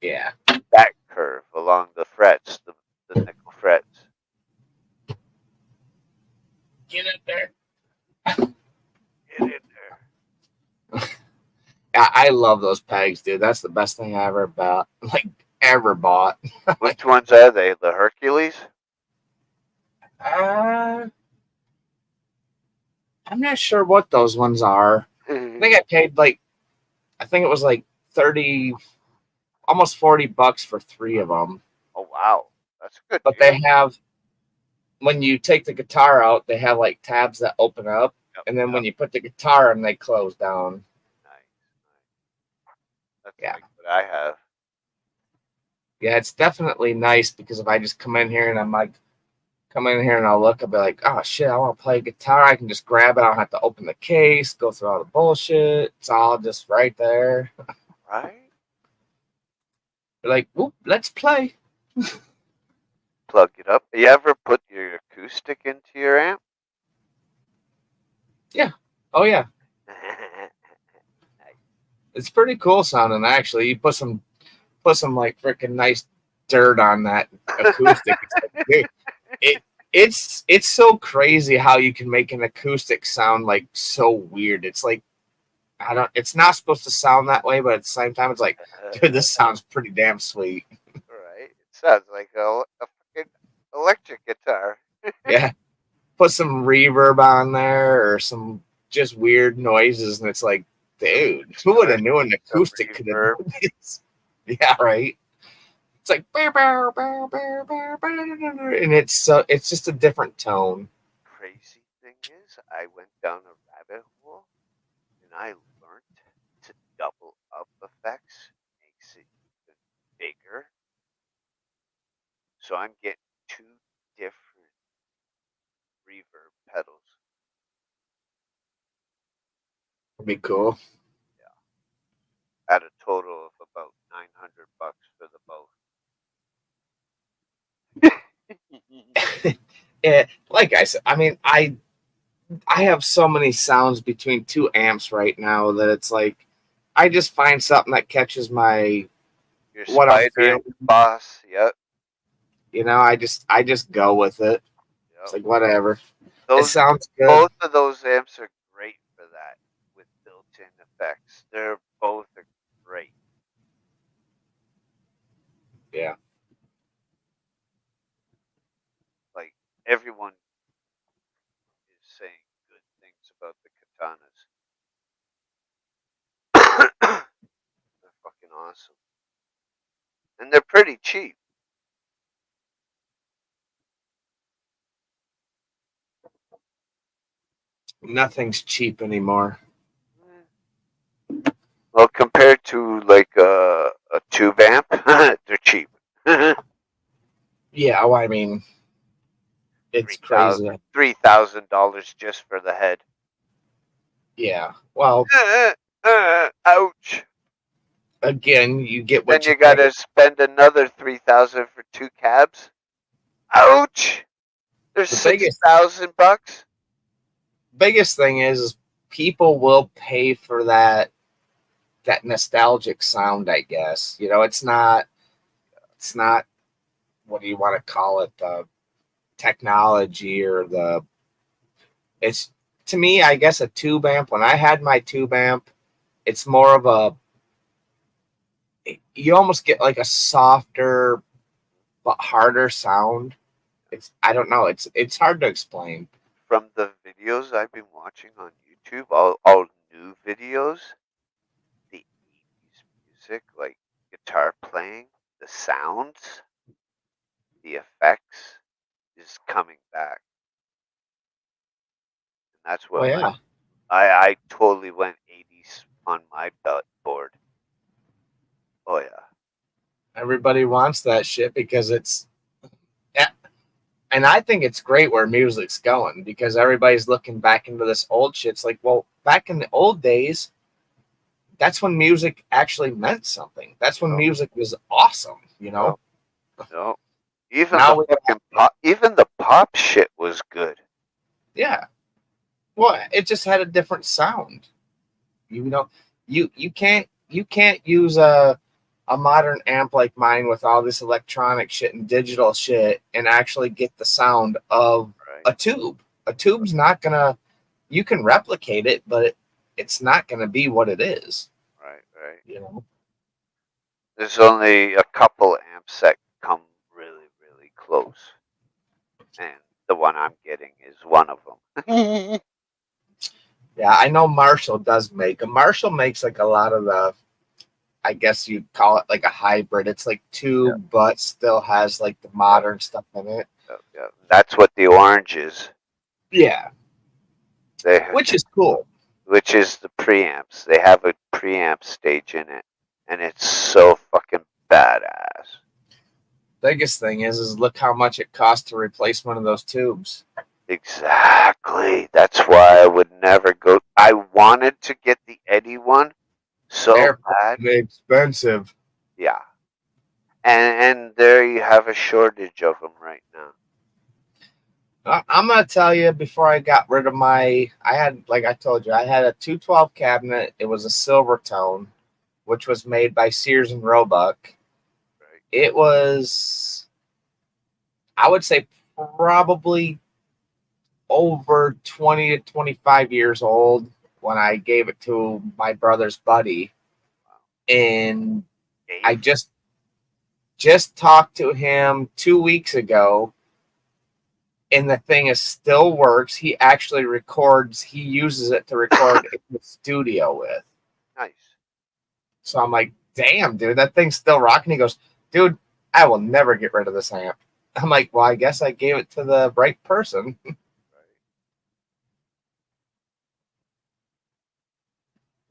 Yeah. That curve along the frets, the nickel frets. Get it there. Get in there. I love those pegs, dude. That's the best thing I ever bought. Like ever bought. Which ones are they? The Hercules? I'm not sure what those ones are. I think I paid I think it was like 30, almost $40 for 3 of them. Oh wow, that's a good. But deal. they have, when you take the guitar out, they have like tabs that open up, Yep, and then yep. when you put the guitar in, they close down. Nice. That's Yeah. like what I have. Yeah, it's definitely nice because if I just come in here and I'll look, I'll be like, oh shit, I want to play guitar. I can just grab it. I don't have to open the case, go through all the bullshit. It's all just right there. Right? Be like, whoop, let's play. Plug it up. You ever put your acoustic into your amp? Oh yeah, it's pretty cool sounding actually. You put some like freaking nice dirt on that acoustic. It's so crazy how you can make an acoustic sound like so weird. It's like it's not supposed to sound that way, but at the same time it's like, dude, this sounds pretty damn sweet. Right? It sounds like a fucking electric guitar. Yeah. Put some reverb on there or some just weird noises and it's like, dude, who would have known an acoustic could have done this? Yeah, right. It's like bow, bow, bow, bow, bow, bow, and it's just a different tone. Crazy thing is, I went down a rabbit hole and I learned to double up effects makes it even bigger. So I'm getting 2 different reverb pedals. Would be cool. At a total of about $900 for the both. Yeah, like I said, I mean, I have so many sounds between 2 amps right now that it's like I just find something that catches my Your what I'm Spider feeling. Boss, yep. You know, I just go with it. It's like whatever. It Those, sounds good. both of those amps are great for that with built-in effects. They're both great. Yeah. Like everyone is saying good things about the katanas. They're fucking awesome. And they're pretty cheap. Nothing's cheap anymore. Well, compared to like a tube amp, they're cheap. Yeah, well, I mean, it's crazy. $3,000 just for the head. Yeah. Well, Ouch. again, you get Then what you gotta spend another $3,000 for 2 cabs. Ouch. There's The biggest- $6,000. biggest thing is people will pay for that nostalgic sound, I guess. You know, it's not what do you want to call it, the technology or it's to me, I guess a tube amp, when I had my tube amp, it's more of a, you almost get like a softer but harder sound. I don't know, it's hard to explain. From the videos I've been watching on YouTube, all new videos, the 80s music, like guitar playing, the sounds, the effects is coming back. And that's what Yeah, I totally went 80s on my board. Oh yeah. everybody wants that shit because it's, yeah. And I think it's great where music's going because everybody's looking back into this old shit. It's like, well, back in the old days, that's when music actually meant something. That's when music was awesome, you know? No. Even Now the fucking pop, even the pop shit was good. Yeah. Well, it just had a different sound. You know, you can't use a modern amp like mine with all this electronic shit and digital shit and actually get the sound of a tube. A tube's not gonna. You can replicate it, but it's not gonna be what it is. Right. You know. There's only a couple amps that come really, really close, and the one I'm getting is one of them. Yeah, I know Marshall does make. Marshall makes like a lot of the, I guess you'd call it like a hybrid. It's like tube, but still has like the modern stuff in it. Yeah, that's what the orange is. Yeah, which is cool. Which is the preamps. They have a preamp stage in it, and it's so fucking badass. Biggest thing is look how much it costs to replace one of those tubes. Exactly. That's why I would never go. I wanted to get the Eddie one so bad. Expensive. Yeah. And there you have a shortage of them right now. I'm gonna tell you, before I got rid of I had, like I told you, I had a 212 cabinet. It was a Silvertone, which was made by Sears and Roebuck. Right. It was, I would say, probably over 20 to 25 years old when I gave it to my brother's buddy. And I just talked to him 2 weeks ago, and the thing still works. He actually records. He uses it to record in the studio with. Nice. So I'm like, damn, dude, that thing's still rocking. He goes, dude, I will never get rid of this amp. I'm like, well, I guess I gave it to the right person.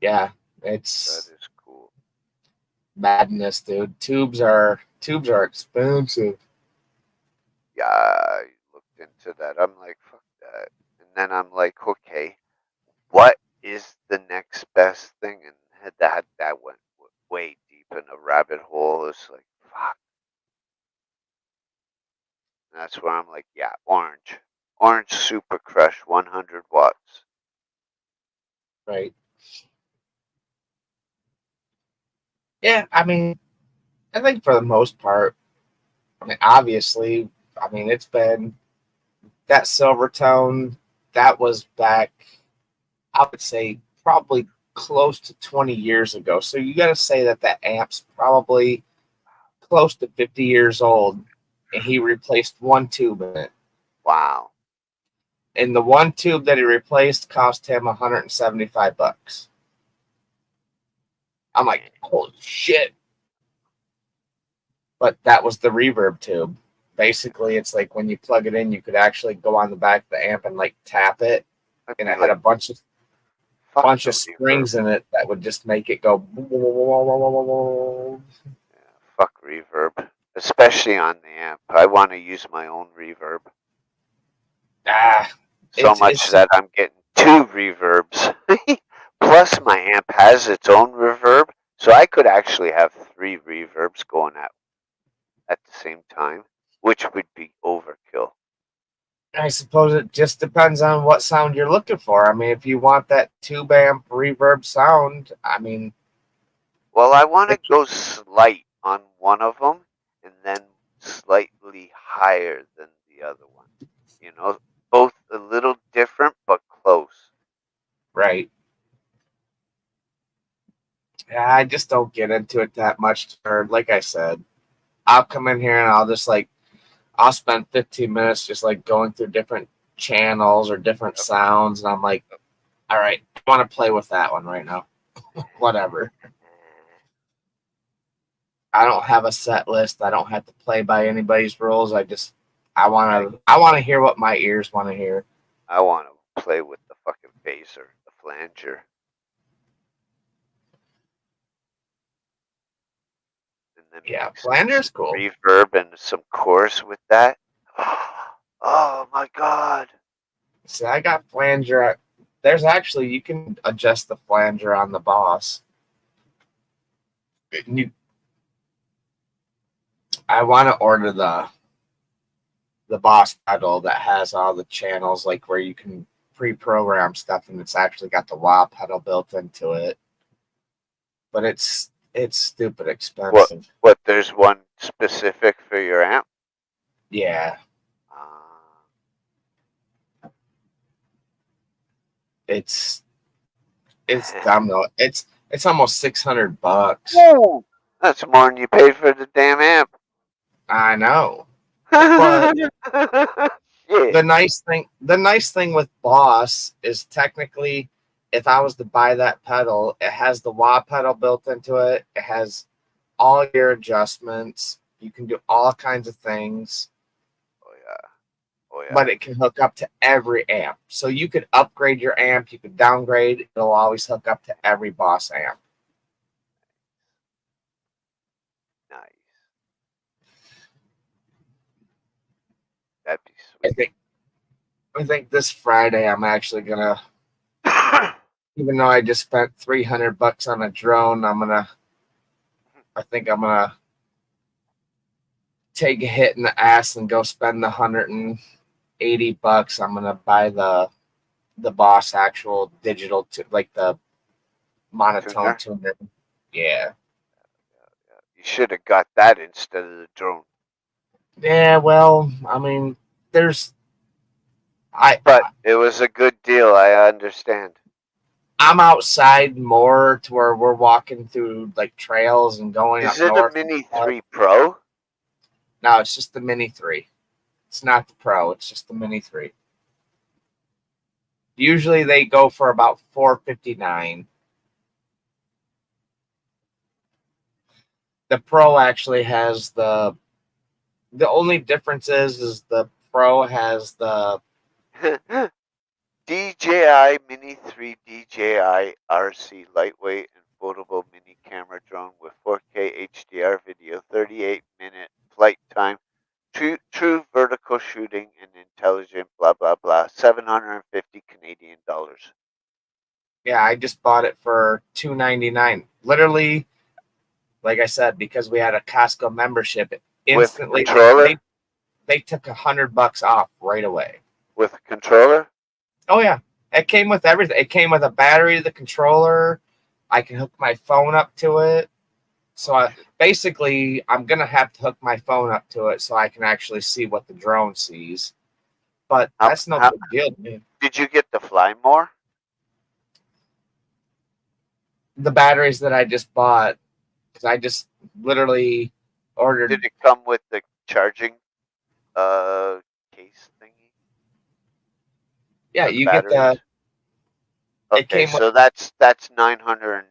Yeah, it's that is cool. Madness, dude. Tubes are expensive. Yeah, I looked into that. I'm like, fuck that. And then I'm like, okay, what is the next best thing? And that went way deep in a rabbit hole. It's like, fuck. And that's where I'm like, yeah, Orange Super Crush 100 watts. Right. Yeah, I mean, I think for the most part, I mean, obviously, I mean, it's been that Silvertone, that was back, I would say, probably close to 20 years ago. So you got to say that amp's probably close to 50 years old, and he replaced one tube in it. Wow. And the one tube that he replaced cost him $175. I'm like, holy shit. But that was the reverb tube. Basically, it's like when you plug it in, you could actually go on the back of the amp and like tap it. And it had a bunch of springs in it that would just make it go. Yeah, fuck reverb. Especially on the amp. I want to use my own reverb. So much that I'm getting two reverbs. Plus, my amp has its own reverb, so I could actually have three reverbs going at the same time, which would be overkill. I suppose it just depends on what sound you're looking for. I mean, if you want that tube amp reverb sound, I mean... Well, I want to go slight on one of them and then slightly higher than the other one. You know, both a little different but close. Yeah, I just don't get into it that much. Or like I said, I'll come in here and I'll just like I'll spend 15 minutes just like going through different channels or different sounds, and I'm like, all right, I want to play with that one right now. Whatever. I don't have a set list. I don't have to play by anybody's rules. I want to hear what my ears want to hear. I want to play with the fucking phaser, the flanger. And then Yeah, mix in flanger's some cool. reverb and some chorus with that. Oh my god. See, I got flanger. There's actually, you can adjust the flanger on the Boss. I want to order the Boss pedal that has all the channels, like where you can pre-program stuff, and it's actually got the wah pedal built into it. But it's stupid expensive. What? There's one specific for your amp? Yeah, it's dumb though. It's almost $600. Whoa! That's more than you paid for the damn amp. I know. But The nice thing with Boss is technically, if I was to buy that pedal, it has the wah pedal built into it. It has all your adjustments. You can do all kinds of things. Oh yeah. But it can hook up to every amp. So you could upgrade your amp, you could downgrade. It'll always hook up to every Boss amp. Nice. That'd be sweet. I think this Friday I'm actually gonna, even though I just spent $300 on a drone, I think I'm gonna take a hit in the ass and go spend the $180. I'm gonna buy the Boss actual digital, like the monotone tuner. Yeah. You should have got that instead of the drone. Yeah, well, I mean, but it was a good deal. I understand. I'm outside more to where we're walking through like trails and going up north. Is it a Mini 3 Pro? No, it's just the Mini 3. It's not the Pro. It's just the Mini 3. Usually they go for about $459. The Pro actually has the only difference is the Pro has the DJI Mini 3 DJI RC lightweight and foldable mini camera drone with 4K HDR video, 38-minute flight time, true vertical shooting, and intelligent blah blah blah. 750 Canadian dollars. Yeah, I just bought it for $299. Literally, like I said, because we had a Costco membership, instantly with controller? They took $100 off right away. With a controller? Oh yeah, it came with everything. It came with a battery, the controller. I can hook my phone up to it. So I'm gonna have to hook my phone up to it so I can actually see what the drone sees. But that's no big deal, man. Did you get the Fly More? The batteries that I just bought, because I just literally ordered. Did it come with the charging case thingy? Yeah, you get the. Okay, so that's $990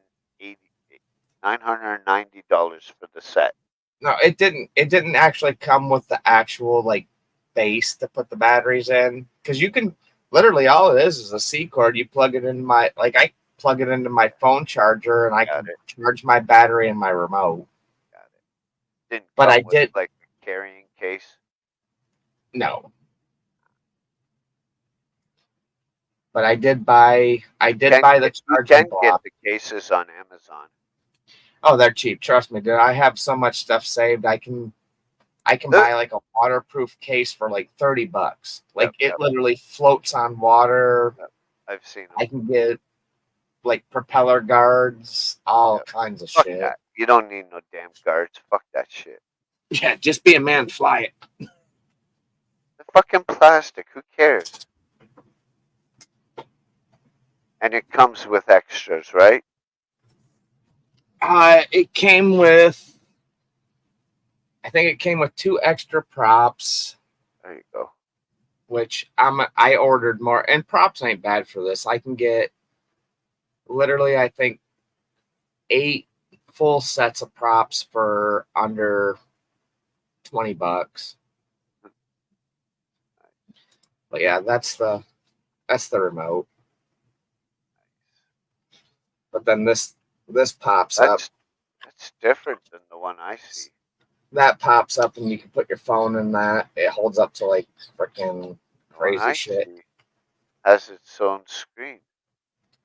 for the set. No, it didn't actually come with the actual like base to put the batteries in, because you can literally, all it is a C cord. You plug it in I plug it into my phone charger, and I can charge my battery and my remote. Got it. Didn't but come I with, did like a carrying case. No. But I did buy the charging block. You can get the cases on Amazon. Oh, they're cheap. Trust me, dude. I have so much stuff saved. I can buy like a waterproof case for like $30. Like it literally floats on water. I've seen them. I can get like propeller guards, all kinds of shit. That. You don't need no damn guards. Fuck that shit. Yeah, just be a man, fly it. The fucking plastic. Who cares? And it comes with extras, right? It came with, I think it came with 2 extra props, There you go. which I ordered more. And props ain't bad for this. I can get literally, I think, 8 full sets of props for under $20. But yeah, that's the remote. But then this pops up. That's different than the one I see. That pops up and you can put your phone in that. It holds up to like freaking The one crazy I shit. see has its own screen.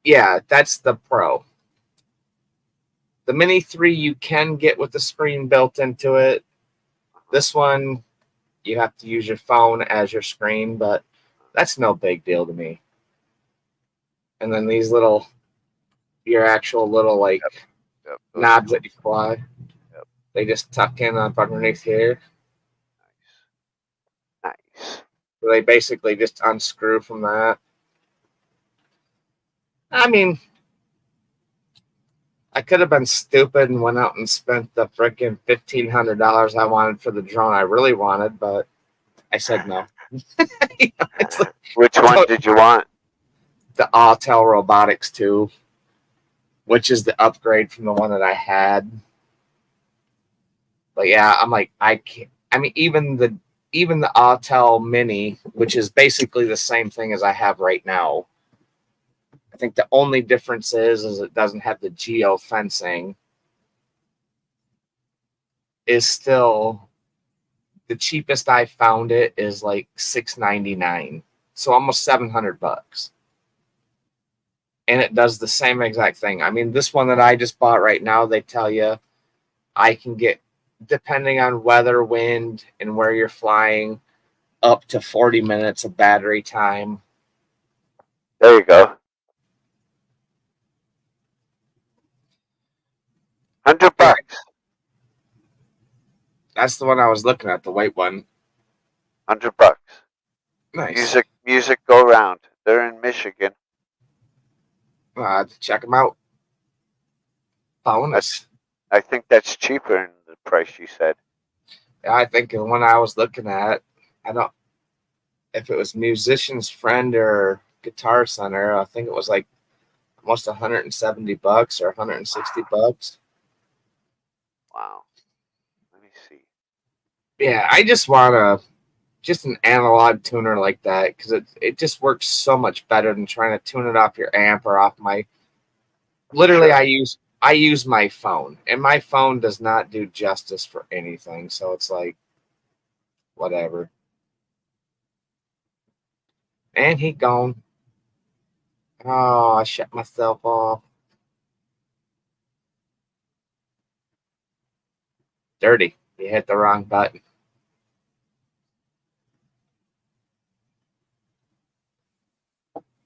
Yeah, that's the Pro. The Mini 3 you can get with the screen built into it. This one, you have to use your phone as your screen, but that's no big deal to me. And then these little, your actual little like Yep, knobs that you fly, Yep. they just tuck in up underneath here. Nice. So they basically just unscrew from that. I mean, I could have been stupid and went out and spent the freaking $1,500 I wanted for the drone I really wanted, but I said no. It's like, Which one did you want? the Autel Robotics 2, which is the upgrade from the one that I had. But yeah, I'm like, I can't. I mean, even the Autel Mini, which is basically the same thing as I have right now. I think the only difference is it doesn't have the geo fencing. Is still the cheapest I found it is like $699, so almost $700, and it does the same exact thing. I mean, this one that I just bought right now, they tell you I can get, depending on weather, wind, and where you're flying, up to 40 minutes of battery time. There you go. $100. That's the one I was looking at, the white one. $100. Nice. Music go round. They're in Michigan. Check them out. Bonus. I think that's cheaper than the price you said. I think the one I was looking at, I don't, if it was Musician's Friend or Guitar Center, I think it was like almost $170 or $160. Wow. Let me see. Yeah, I just want just an analog tuner like that, because it just works so much better than trying to tune it off your amp or off my. Literally, Sure. I use my phone, and my phone does not do justice for anything. So it's like, whatever. And he gone. Oh, I shut myself off. Dirty. You hit the wrong button.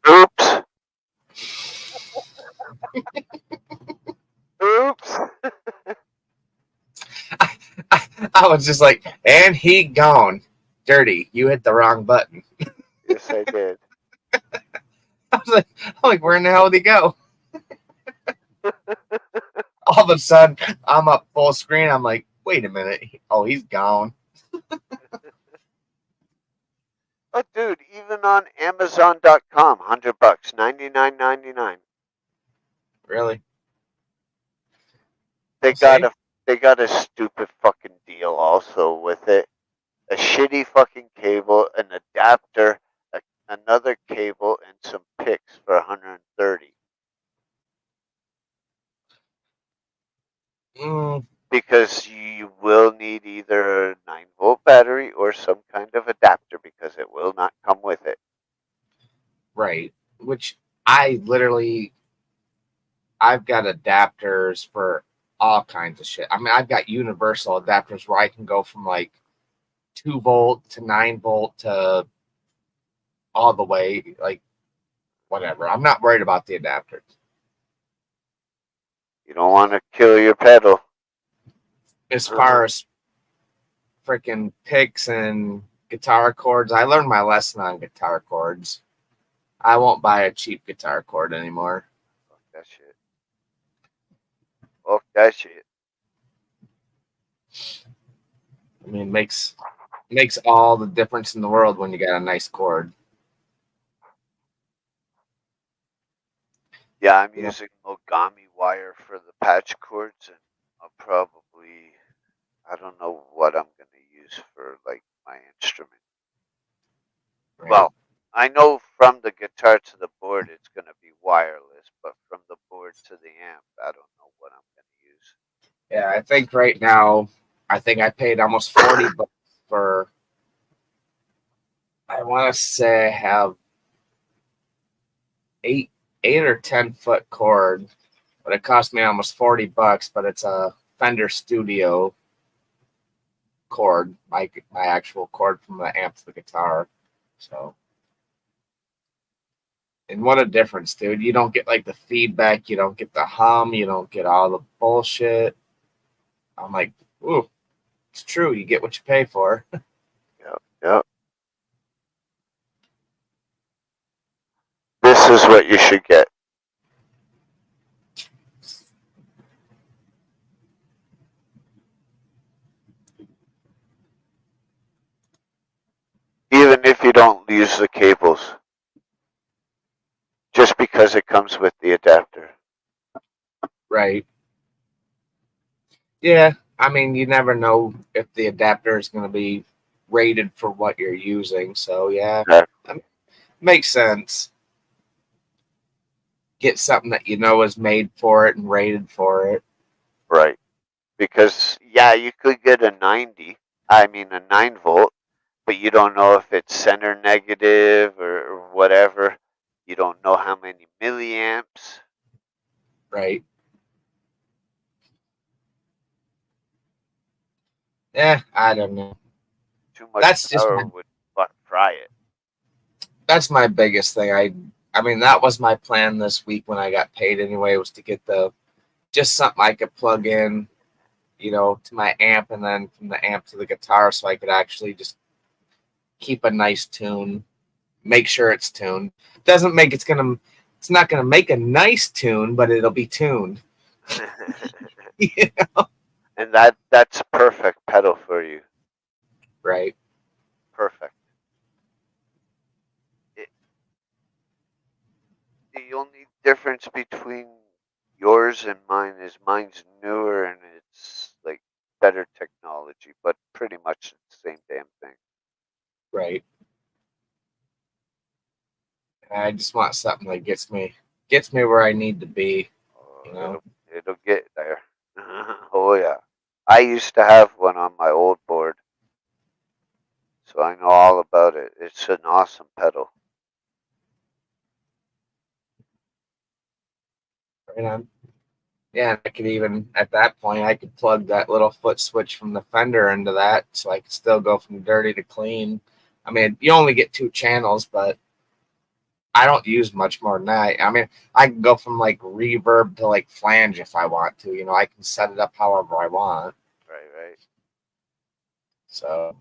Oops. Oops. I was just like, and he gone. Dirty. You hit the wrong button. Yes, I did. I was like, where in the hell did he go? All of a sudden, I'm up full screen. I'm like, wait a minute. Oh, he's gone. Oh, dude, even on Amazon.com, $100, $99.99. Really? They got a stupid fucking deal also with it. A shitty fucking cable, an adapter, another cable, and some picks for $130. Because you will need either a 9-volt battery or some kind of adapter, because it will not come with it. Right. Which I've got adapters for all kinds of shit. I mean, I've got universal adapters where I can go from like 2-volt to 9-volt to all the way, like, whatever. I'm not worried about the adapters. You don't want to kill your pedal. As far as freaking picks and guitar chords, I learned my lesson on guitar chords. I won't buy a cheap guitar cord anymore. Fuck that shit. Fuck that shit. I mean, makes all the difference in the world when you got a nice cord. Yeah, I'm Yeah. using Mogami wire for the patch cords, and I'll probably, I don't know what I'm gonna use for like my instrument. Right? Well, I know from the guitar to the board it's gonna be wireless, but from the board to the amp, I don't know what I'm gonna use. Yeah, I think right now, I think I paid almost $40 for. I want to say I have 8 or 10 foot cord, but it cost me almost $40. But it's a Fender Studio cord, my actual cord from the amp to the guitar. So, and what a difference, dude! You don't get like the feedback, you don't get the hum, you don't get all the bullshit. I'm like, ooh, it's true. You get what you pay for. Yep. This is what you should get. Even if you don't use the cables, just because it comes with the adapter. Right. Yeah, I mean, you never know if the adapter is going to be rated for what you're using. So, yeah, that makes sense. Get something that you know is made for it and rated for it. Right. Because, yeah, you could get a 9 volt, but you don't know if it's center negative or whatever. You don't know how many milliamps. Right. Yeah, I don't know. Too much That's just power would fry it. That's my biggest thing. I mean, that was my plan this week when I got paid anyway, was to get just something I could plug in, to my amp, and then from the amp to the guitar, so I could actually just keep a nice tune, make sure it's tuned. It's not gonna make a nice tune, but it'll be tuned. And that's perfect pedal for you. Right. Perfect. The only difference between yours and mine is mine's newer and it's like better technology, but pretty much the same damn thing. Right. I just want something that gets me where I need to be. It'll get there. Oh yeah. I used to have one on my old board, so I know all about it. It's an awesome pedal. Right on. Yeah, and I could even, at that point, I could plug that little foot switch from the Fender into that, so I could still go from dirty to clean. I mean, you only get 2 channels, but I don't use much more than that. I mean, I can go from like reverb to like flange if I want to. I can set it up however I want. Right. So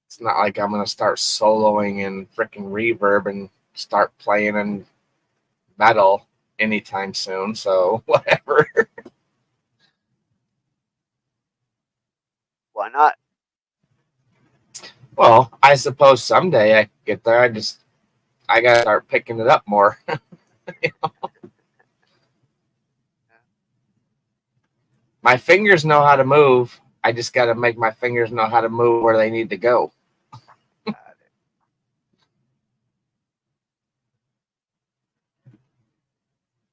it's not like I'm gonna start soloing in freaking reverb and start playing in metal anytime soon. So whatever. Why not? Well, I suppose someday I could get there. I gotta start picking it up more. My fingers know how to move. I just gotta make my fingers know how to move where they need to go.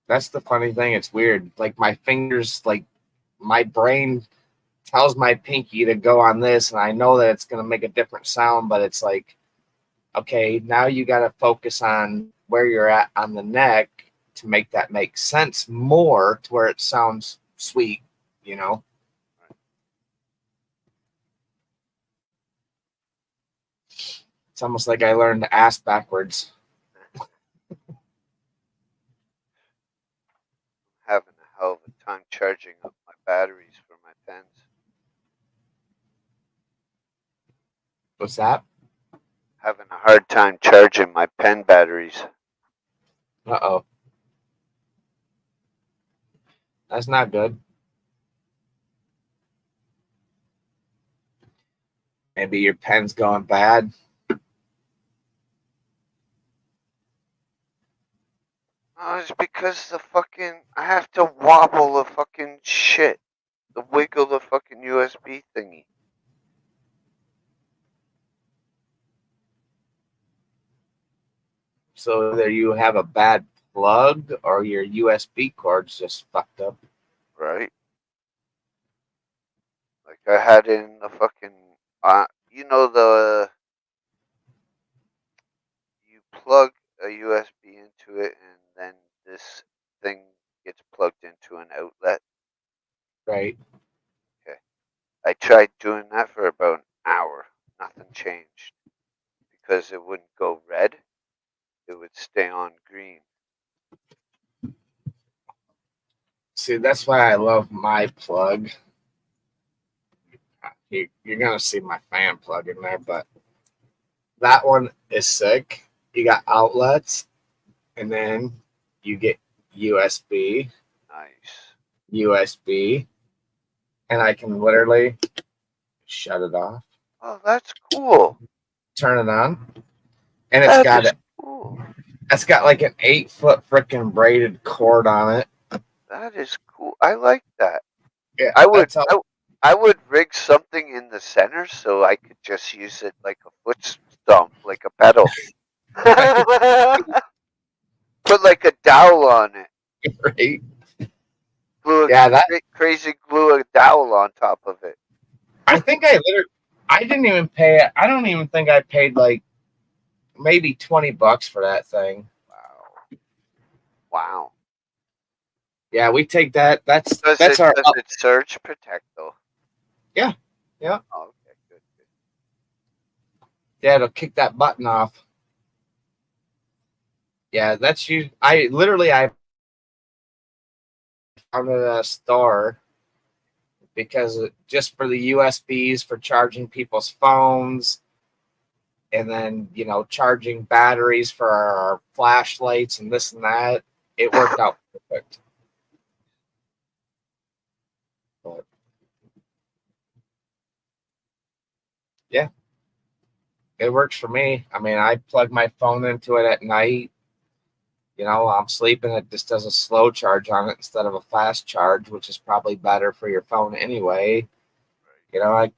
That's the funny thing. It's weird. Like my fingers, like my brain tells my pinky to go on this, and I know that it's gonna make a different sound, but it's like, okay, now you got to focus on where you're at on the neck to make that make sense more to where it sounds sweet, It's almost like I learned to ask backwards. Having a hell of a time charging up my batteries for my pens. What's that? Having a hard time charging my pen batteries. Uh-oh. That's not good. Maybe your pen's going bad. Oh, it's because I have to wobble the fucking shit. The wiggle the fucking USB thingy. So either you have a bad plug or your USB cord's just fucked up. Right? Like I had in the fucking, you plug a USB into it and then this thing gets plugged into an outlet. Right. Okay. I tried doing that for about an hour. Nothing changed. Because it wouldn't go red. It would stay on green. See, that's why I love my plug. You're going to see my fan plug in there, but that one is sick. You got outlets, and then you get USB, Nice. and I can literally shut it off, Oh, that's cool. turn it on, and it's cool. It's got like an 8-foot freaking braided cord on it. That is cool. I like that. Yeah, I would rig something in the center so I could just use it like a foot stomp, like a pedal. Put like a dowel on it. Right. Crazy glue a dowel on top of it. I think I didn't even pay. I don't even think I paid like maybe $20 for that thing. Wow. Yeah, we take that. Does it surge protect though? Yeah. Oh, okay, good. Yeah, it'll kick that button off. Yeah, that's you. I found it at a store because just for the USBs for charging people's phones, and then charging batteries for our flashlights and this and that, it worked out perfect. But yeah, it works for me. I mean, I plug my phone into it at night. I'm sleeping. It just does a slow charge on it instead of a fast charge, which is probably better for your phone anyway. I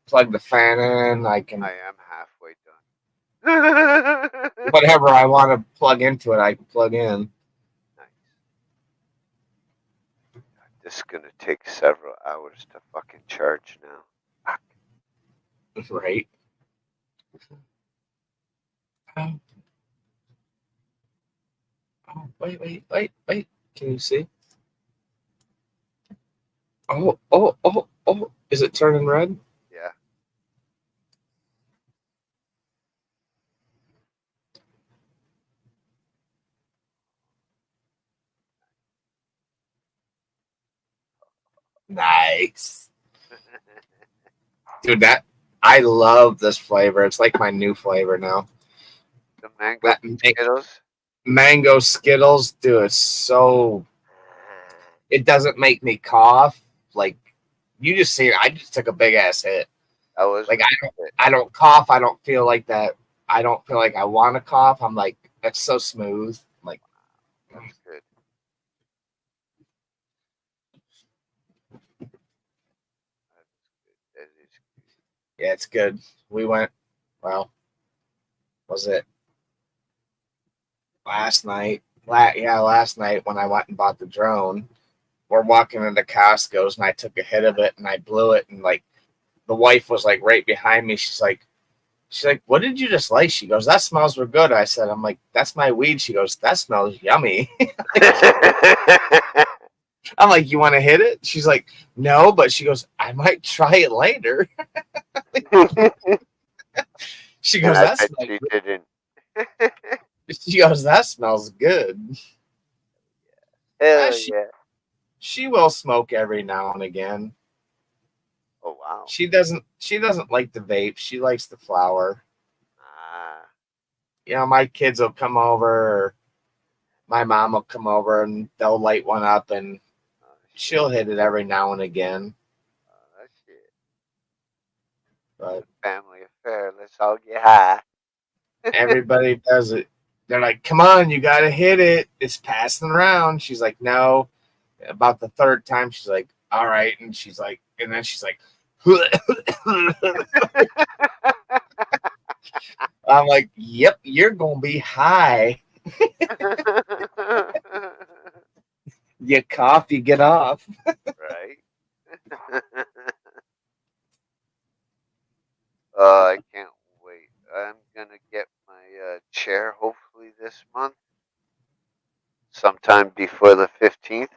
plug the fan in. I am halfway done. Whatever I want to plug into it, I can plug in. Nice. This is going to take several hours to fucking charge now. Right. Oh, wait. Can you see? Oh. Is it turning red? Yeah. Nice. Dude, I love this flavor. It's like my new flavor now. The mango Skittles? Mango Skittles, dude, it's so... It doesn't make me cough. Like, you just see, I just took a big-ass hit. Like, I don't cough. I don't feel like that. I don't feel like I want to cough. I'm like, that's so smooth. I'm like, that's good. Yeah, it's good. We went, was it last night? Last night when I went and bought the drone, we're walking into Costco's and I took a hit of it and I blew it, and like the wife was like right behind me. She's like, what did you just light? She goes, that smells real good. I said, I'm like, that's my weed. She goes, that smells yummy. I'm like, you want to hit it? She's like, no, but she goes, I might try it later. She goes, she didn't. She goes, that smells good. Hell yeah. She will smoke every now and again. Oh wow. She doesn't like the vape. She likes the flower. My kids will come over, or my mom will come over and they'll light one up, and she'll hit it every now and again. That's it. But Family affair. Let's all get high. everybody does it. They're like, come on, you got to hit it. It's passing around. She's like, no. About the third time, she's like, all right. And she's like, and then she's like, I'm like, yep, you're going to be high. You cough, you get off. Right? I can't wait. I'm going to get my chair hopefully this month, sometime before the 15th.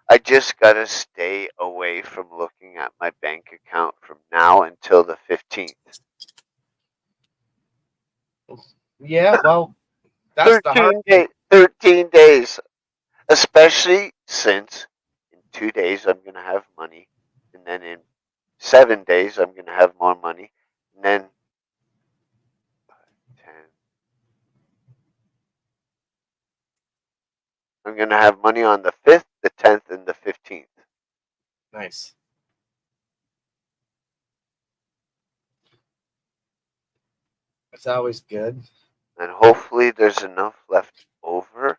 I just got to stay away from looking at my bank account from now until the 15th. Yeah, well, that's the hard 13 days. Especially since in 2 days I'm going to have money. And then in 7 days I'm going to have more money. And then 10. I'm going to have money on the 5th, the 10th, and the 15th. Nice. It's always good. And hopefully there's enough left over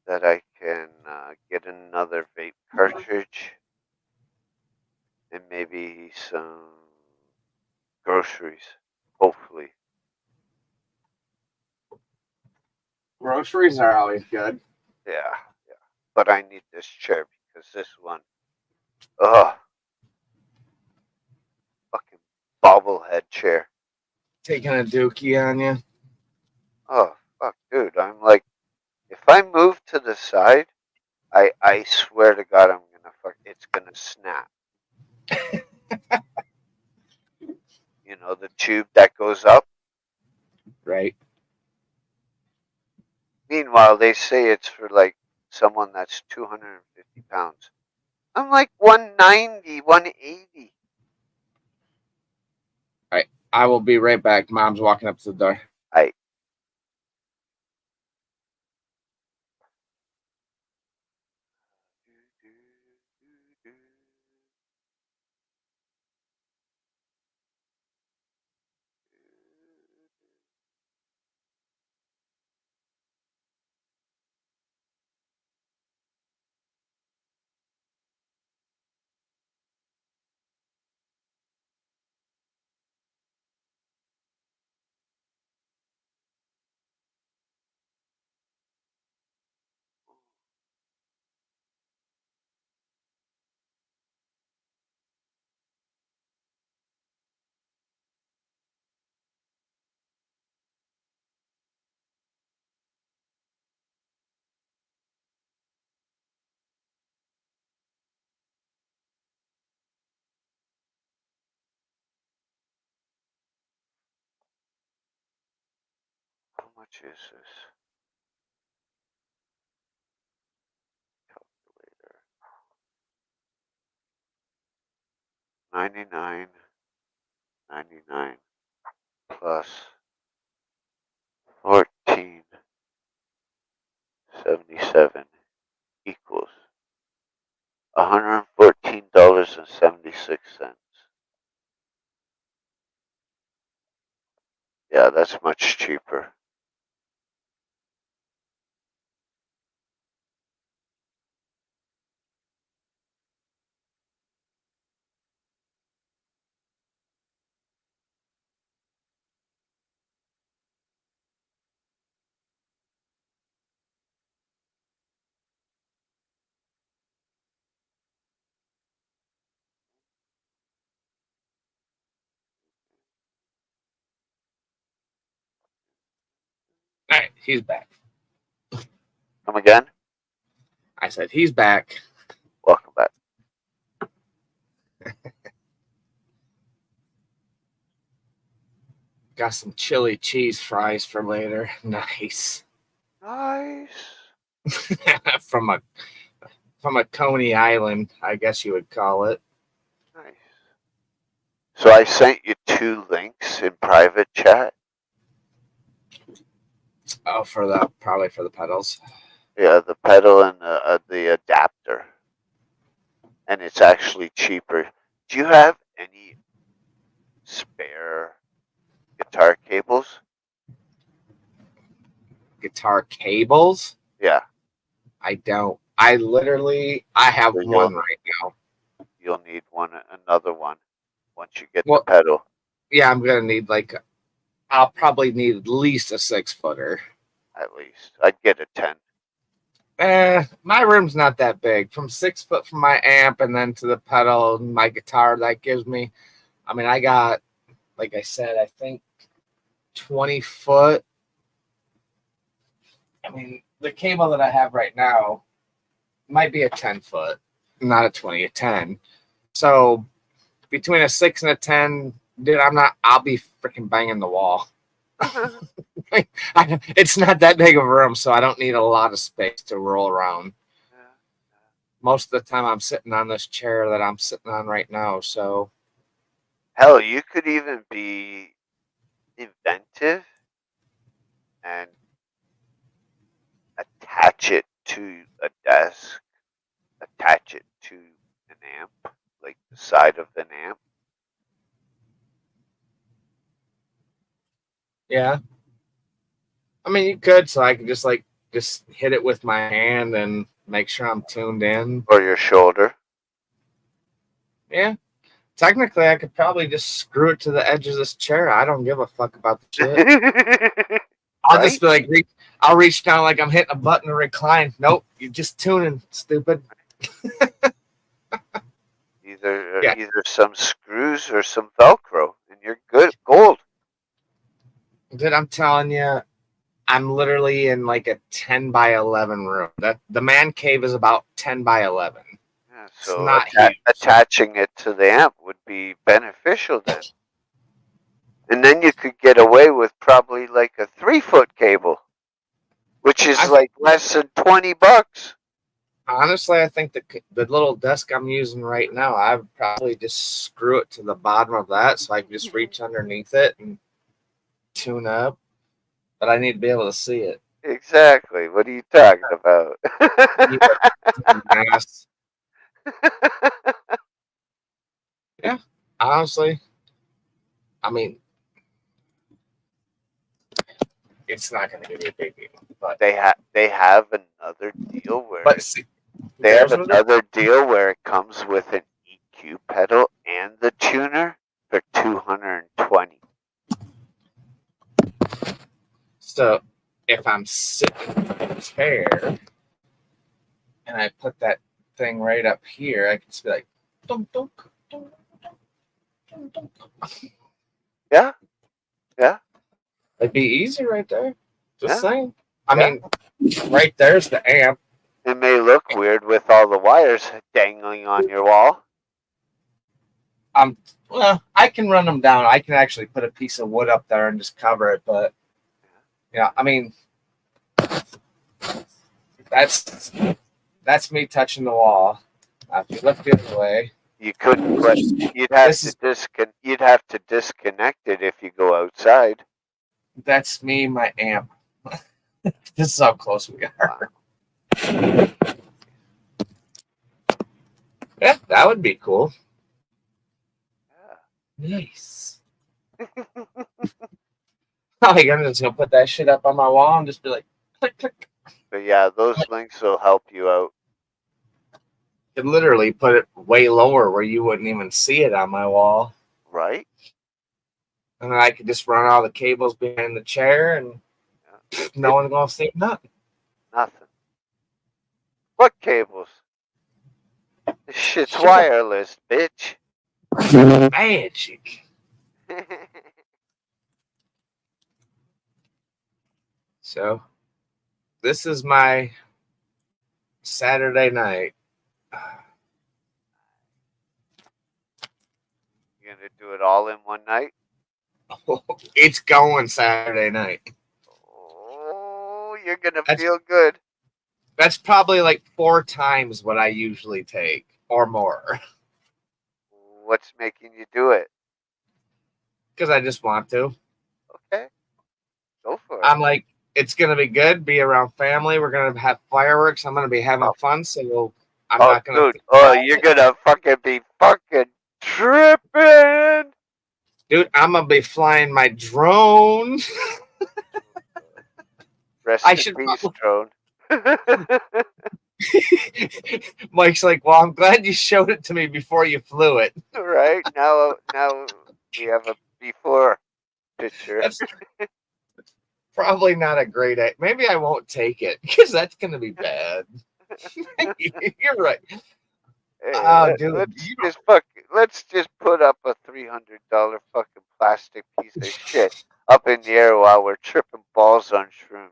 that I can get another vape cartridge and maybe some groceries, hopefully. Groceries are always good. Yeah. But I need this chair because this one, fucking bobblehead chair. Taking a dookie on you. Oh, fuck, dude. I'm like, if I move to the side, I swear to God, it's gonna snap. You know, the tube that goes up. Right. Meanwhile, they say it's for like someone that's 250 pounds. I'm like 190, 180. I will be right back. Mom's walking up to the door. I How much is this? Calculator. 99.99 plus 14.77 equals $114.76. Yeah, that's much cheaper. All right, he's back. Come again? I said he's back. Welcome back. Got some chili cheese fries for later. Nice. Nice. from a Coney Island, I guess you would call it. Nice. So I sent you 2 links in private chat. Oh, probably for the pedals. Yeah, the pedal and the adapter. and it's actually cheaper. Do you have any spare guitar cables? Guitar cables? Yeah, I don't. I have So one right now. you'll need another one once you get Well- the pedal. Yeah, I'm gonna need I'll probably need at least a 6-footer. At least I'd get a 10. My room's not that big. From 6 foot from my amp and then to the pedal and my guitar that gives me. I mean, I got, like I said, I think 20 foot. I mean, the cable that I have right now might be a 10 foot, not a 20, a 10. So between a 6 and a 10, dude, I'll be freaking banging the wall. It's not that big of a room, so I don't need a lot of space to roll around. Most of the time I'm sitting on this chair that I'm sitting on right now, so Hell, you could even be inventive and attach it to a desk, attach it to an amp, like the side of an amp. yeah. I mean, you could, so I could just hit it with my hand and make sure I'm tuned in. Or your shoulder. Yeah. Technically, I could probably just screw it to the edge of this chair. I don't give a fuck about the shit. I'll just be like, I'll reach down like I'm hitting a button to recline. Nope, you're just tuning, stupid. Either some screws or some Velcro, and you're good. Gold. Dude, I'm telling you, I'm literally in like a 10 by 11 room. The man cave is about 10 by 11. Yeah, so not huge. attaching it to the amp would be beneficial then. And then you could get away with probably like a 3-foot cable, which is like less than $20. Honestly, I think the little desk I'm using right now, I would probably just screw it to the bottom of that so I can just reach underneath it and tune up. But I need to be able to see it. Exactly. What are you talking about? Yeah, honestly, I mean, it's not going to be a big deal. But they have another deal where it comes with an EQ pedal and the tuner for $220. So if I'm sitting in a chair and I put that thing right up here, I can just be like, dunk, dunk, dunk, dunk, dunk, dunk. Yeah. Yeah. It'd be easy right there. Just Yeah. saying. I mean, right there's the amp. It may look weird with all the wires dangling on your wall. Well, I can run them down. I can actually put a piece of wood up there and just cover it. But yeah, I mean, that's me touching the wall. If you look the other way, you couldn't. But you'd have to disconnect it if you go outside. That's me, my amp. This is how close we are. Yeah, that would be cool. Yeah. Nice. I'm just gonna put that shit up on my wall and just be like, click, click. But yeah, those links will help you out. You could literally put it way lower where you wouldn't even see it on my wall. Right. And then I could just run all the cables behind the chair and no one's gonna see nothing. Nothing. What cables? This shit's wireless, bitch. Magic. So, this is my Saturday night. You're gonna do it all in one night? It's going Saturday night. Oh, you're gonna feel good. That's probably like 4 times what I usually take or more. What's making you do it? Because I just want to. Okay. Go for it. I'm like, it's going to be good. Be around family. We're going to have fireworks. I'm going to be having fun. So I'm Oh, not gonna. dude. Oh, you're gonna fucking be fucking tripping. Dude, I'm gonna be flying my drone. Rest I in should peace, probably. drone. Mike's like, well, I'm glad you showed it to me before you flew it. Right now we have a before picture. That's probably not a great idea. Maybe I won't take it because that's gonna be bad. You're right. Hey, Oh, dude, let's just put up a $300 fucking plastic piece of shit up in the air while we're tripping balls on shrooms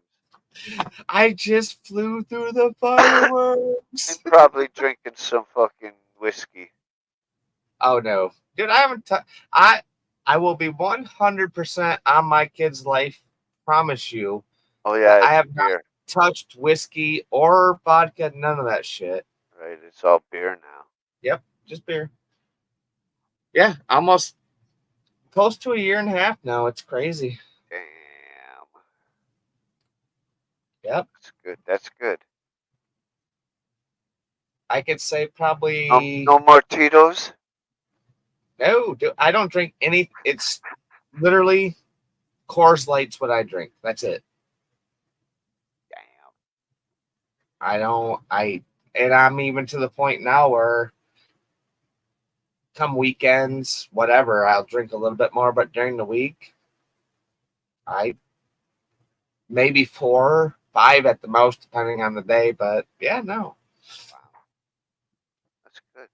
I just flew through the fireworks. and probably drinking some fucking whiskey. Oh no, dude, I haven't. I will be 100% on my kid's life. Promise you. Oh yeah, I it's have not beer. touched whiskey or vodka. None of that shit. Right, it's all beer now. Yep, just beer. Yeah, almost close to a year and a half now. It's crazy. Damn, Yep, that's good. That's good. I could say probably No more Tito's. no. Dude, I don't drink any. It's literally Coors Light's what I drink. That's it. Damn. I don't. And I'm even to the point now where come weekends, whatever, I'll drink a little bit more. But during the week, I maybe 4, 5 at the most, depending on the day. But yeah, no. Wow, that's good.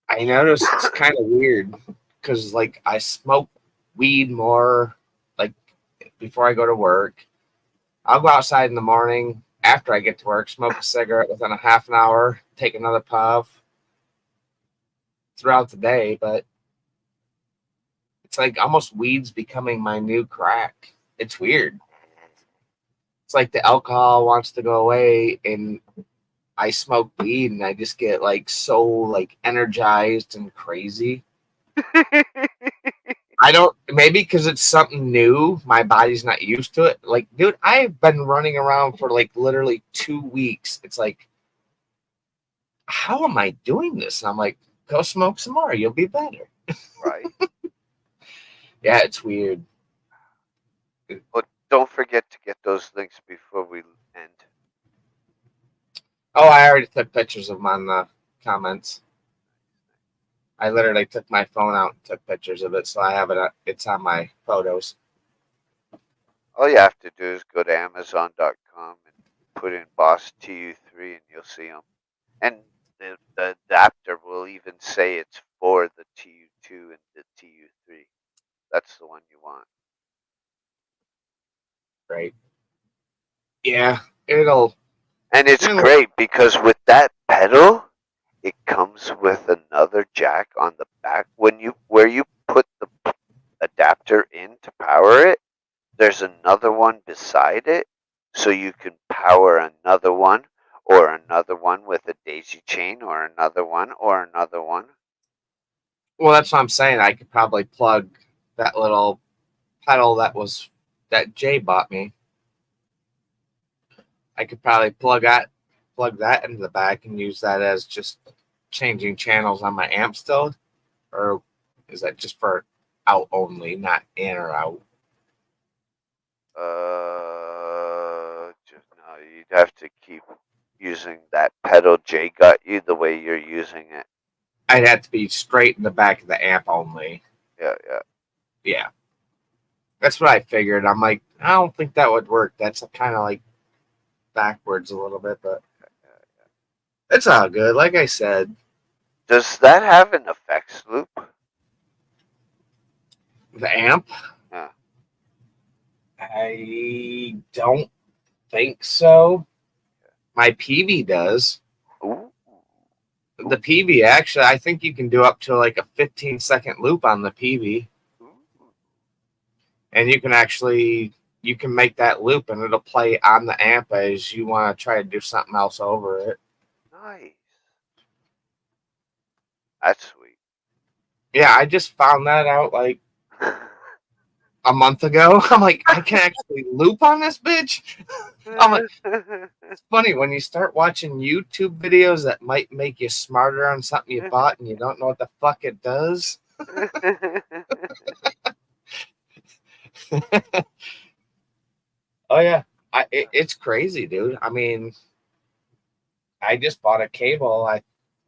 I noticed it's kind of weird because like I smoke weed more like before I go to work. I'll go outside in the morning after I get to work, smoke a cigarette within a half an hour, take another puff throughout the day, but it's like almost weed's becoming my new crack. It's weird. It's like the alcohol wants to go away and I smoke weed and I just get like so like energized and crazy. I don't, maybe because it's something new, my body's not used to it. Like, dude, I've been running around for like literally 2 weeks. It's like, how am I doing this? And I'm like, go smoke some more. You'll be better. Right. Yeah, it's weird. But don't forget to get those links before we end. Oh, I already took pictures of them on the comments. I literally took my phone out and took pictures of it, so I have it. It's on my photos. All you have to do is go to Amazon.com and put in Boss TU3 and you'll see them. And the adapter will even say it's for the TU2 and the TU3. That's the one you want. Right. Yeah, it'll. And it's great because with that pedal, it comes with another jack on the back. Where you put the adapter in to power it, there's another one beside it, so you can power another one with a daisy chain or another one. Well, that's what I'm saying. I could probably plug that little pedal that Jay bought me. I could probably plug that into the back and use that as just changing channels on my amp still, or is that just for out only, not in or out? No, you'd have to keep using that pedal Jay got you the way you're using it. I'd have to be straight in the back of the amp only. Yeah. That's what I figured. I'm like, I don't think that would work. That's kind of like backwards a little bit, but it's all good. Like I said, Does that have an effects loop? the amp, Yeah. I don't think so. My PV does. Ooh. The PV, actually, I think you can do up to like a 15-second loop on the PV. And you can make that loop and it'll play on the amp as you want to try to do something else over it. Nice. That's sweet. Yeah, I just found that out like a month ago. I'm like, I can actually loop on this bitch. I'm like, it's funny when you start watching YouTube videos that might make you smarter on something you bought and you don't know what the fuck it does. Oh yeah, it's crazy, dude. I mean, I just bought a cable. I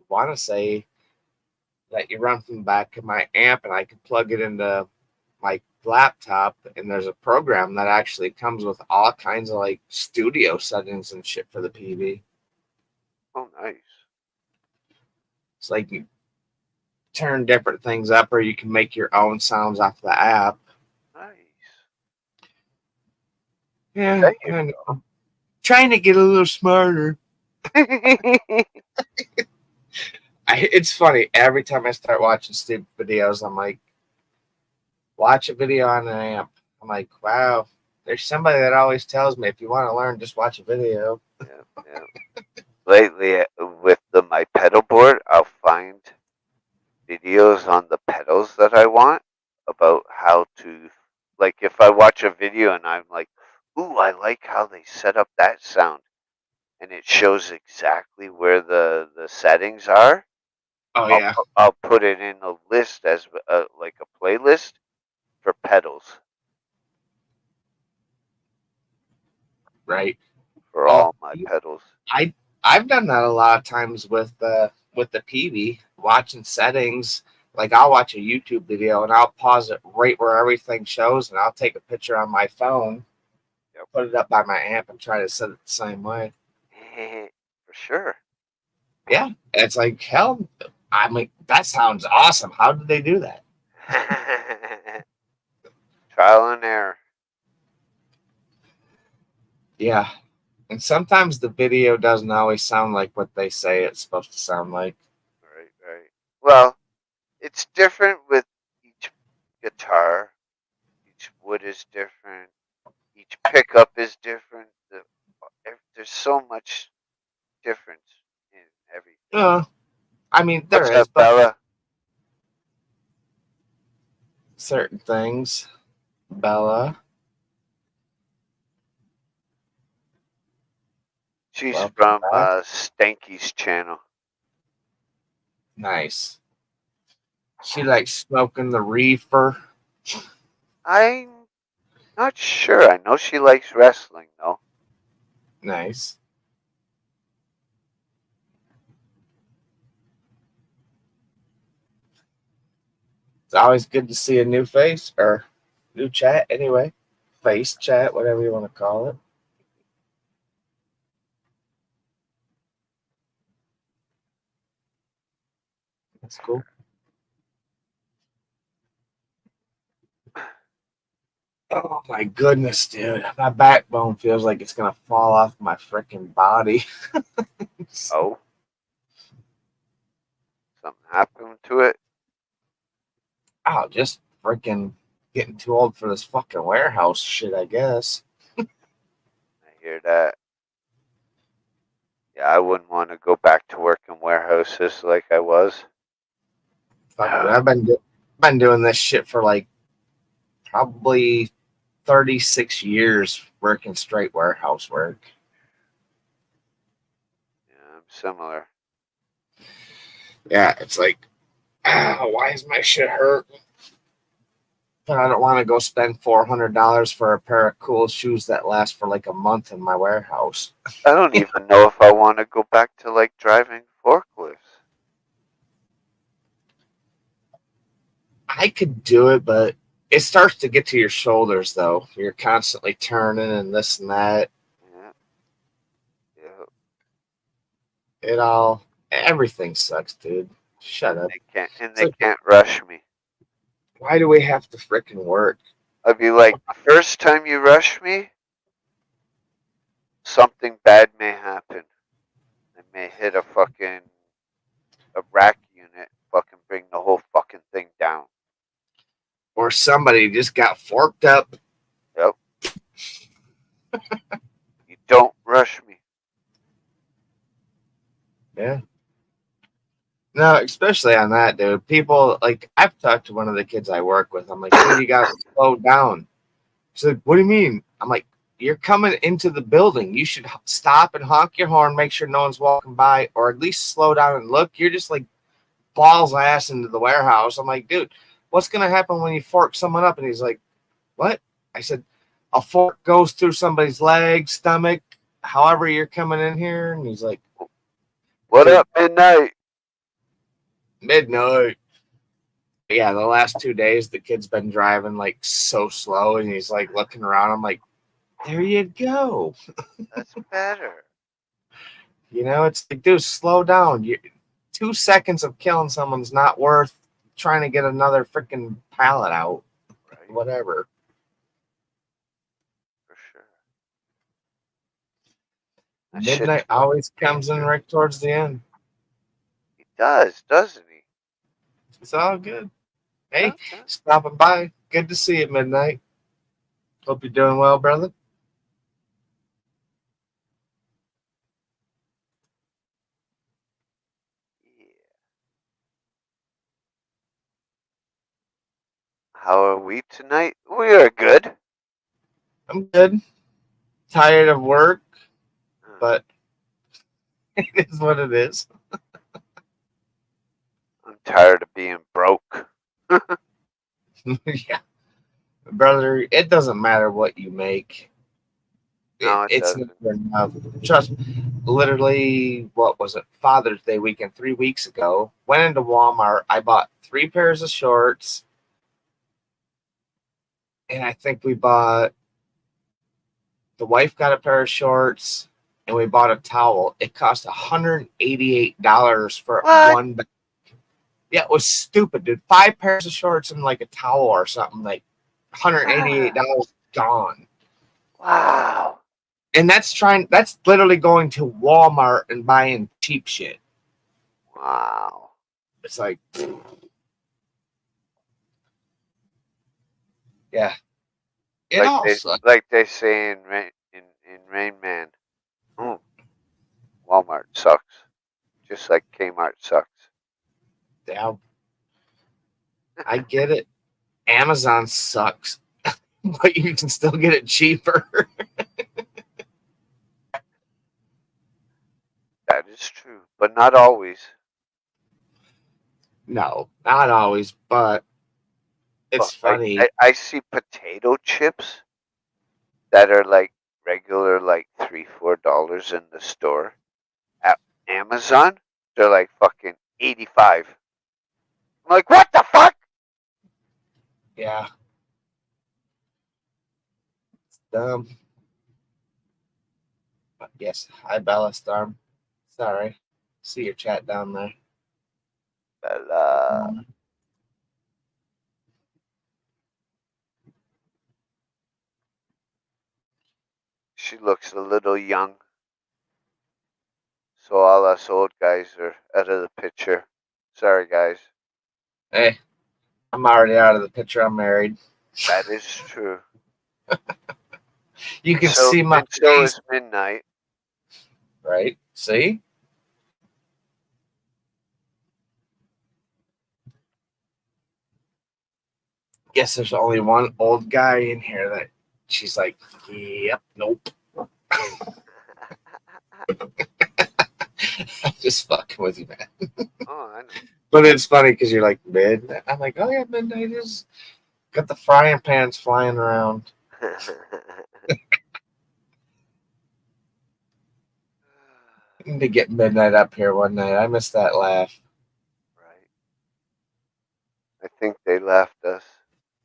want to say that you run from the back of my amp, and I can plug it into my laptop. And there's a program that actually comes with all kinds of like studio settings and shit for the PV. Oh, nice. It's like you turn different things up, or you can make your own sounds off the app. Nice. Yeah, There you I know. Trying to get a little smarter. It's funny. Every time I start watching stupid videos, I'm like, watch a video on an amp. I'm like, wow, there's somebody that always tells me if you want to learn, just watch a video. Yeah. Lately, with my pedal board, I'll find videos on the pedals that I want about how to, like, if I watch a video and I'm like, ooh, I like how they set up that sound, and it shows exactly where the settings are. Oh yeah, I'll put it in a list as like a playlist for pedals right. for all my pedals. I've done that a lot of times with the PV, watching settings. Like I'll watch a YouTube video and I'll pause it right where everything shows, and I'll take a picture on my phone, put it up by my amp, and try to set it the same way. For sure. Yeah, it's like hell. I mean, that sounds awesome. How did they do that? Trial and error. Yeah. And sometimes the video doesn't always sound like what they say it's supposed to sound like. Right. Well, it's different with each guitar. Each wood is different. Each pickup is different. There's so much difference in everything. I mean, What's there is, up, Bella? certain things. Bella. She's Welcome from back. Stanky's channel. Nice. She likes smoking the reefer. I'm not sure. I know she likes wrestling, though. Nice. It's always good to see a new face or new chat anyway. Face chat, whatever you want to call it. That's cool. Oh my goodness, dude. My backbone feels like it's going to fall off my freaking body. Oh. Something happened to it? Oh, just freaking getting too old for this fucking warehouse shit, I guess. I hear that. Yeah, I wouldn't want to go back to work in warehouses like I was. Fuck, I've been doing this shit for like probably 36 years working straight warehouse work. Yeah, I'm similar. Yeah, it's like, why is my shit hurt? But I don't want to go spend $400 for a pair of cool shoes that last for like a month in my warehouse. I don't even know if I want to go back to like driving forklifts. I could do it, but it starts to get to your shoulders though. You're constantly turning and this and that. Yeah. Everything sucks, dude. Shut up. They can't rush me. Why do we have to frickin' work? I'd be like, the first time you rush me, something bad may happen. I may hit a rack unit, fucking bring the whole fucking thing down. Or somebody just got forked up. Yep. You don't rush me. Yeah. No, especially on that, dude. People like I've talked to one of the kids I work with. I'm like, dude, you gotta slow down. She's like, what do you mean? I'm like, you're coming into the building. You should stop and honk your horn, make sure no one's walking by, or at least slow down and look. You're just like balls ass into the warehouse. I'm like, dude, what's gonna happen when you fork someone up? And he's like, what? I said, a fork goes through somebody's leg, stomach, however you're coming in here. And he's like, What dude, up, Midnight? midnight. Yeah, the last 2 days the kid's been driving like so slow, and he's like looking around. I'm like, there you go. That's better. You know, it's like, dude, slow down. 2 seconds of killing someone's not worth trying to get another freaking pallet out. Right. Whatever. For sure. That shit's Midnight fucking always comes in dangerous. right towards the end. He does, doesn't he? It's all good. Hey, Okay. stopping by. Good to see you, Midnight. Hope you're doing well, brother. Yeah. How are we tonight? We are good. I'm good. Tired of work, Uh, but it is what it is. I'm tired of being broke. Yeah. Brother, it doesn't matter what you make. No, it It's doesn't. never enough. Trust me. Literally, what was it? Father's Day weekend 3 weeks ago. Went into Walmart. I bought 3 pairs of shorts. And I think we bought, the wife got a pair of shorts, and we bought a towel. It cost $188 for What? one bag. Yeah, it was stupid, dude. 5 pairs of shorts and like a towel or something. Like $188 gone. Wow. And that's literally going to Walmart and buying cheap shit. Wow. It's like, yeah. It all sucks. Like they say in Rain Man. Walmart sucks. Just like Kmart sucks. Yeah. I get it. Amazon sucks, but you can still get it cheaper. That is true, but not always. No, not always, but it's funny. I see potato chips that are like regular, like $3-4 in the store. At Amazon, they're like fucking 85. I'm like, what the fuck? Yeah. It's dumb. But yes, hi Bella Storm. Sorry. See your chat down there. Bella. She looks a little young. So all us old guys are out of the picture. Sorry, guys. Hey, I'm already out of the picture. I'm married. That is true. You can see my and so face, is Midnight. right? See? Guess there's only one old guy in here that she's like, yep, nope. I'm just fucking with you, man. Oh, I know. But it's funny because you're like, mid. I'm like, oh yeah, Midnight is got the frying pans flying around. I need to get Midnight up here one night. I missed that laugh. Right. I think they left us.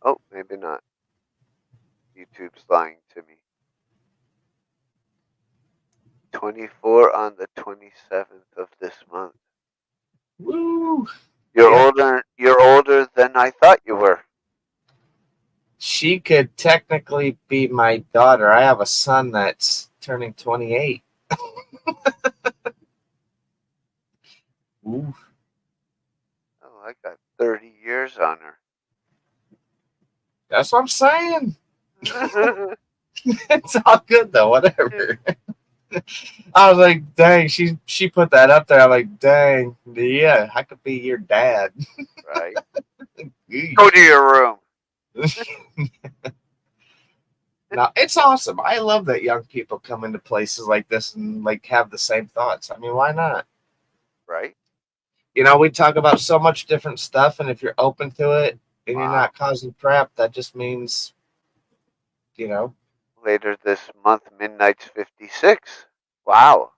Oh, maybe not. YouTube's lying to me. 24 on the 27th of this month. Woo! You're Yeah. You're older than I thought you were. She could technically be my daughter. I have a son that's turning 28. Ooh. Oh, I got 30 years on That's what I'm saying. her. It's all good though. Whatever. I was like, dang, she put that up there. I'm like, dang, yeah, I could be your dad. Right? Go to your room. No, it's awesome. I love that young people come into places like this and like have the same thoughts. I mean, why not? Right? You know, we talk about so much different stuff, and if you're open to it and you're Wow. not causing crap, that just means, you know, Later this month, Midnight's 56. Wow.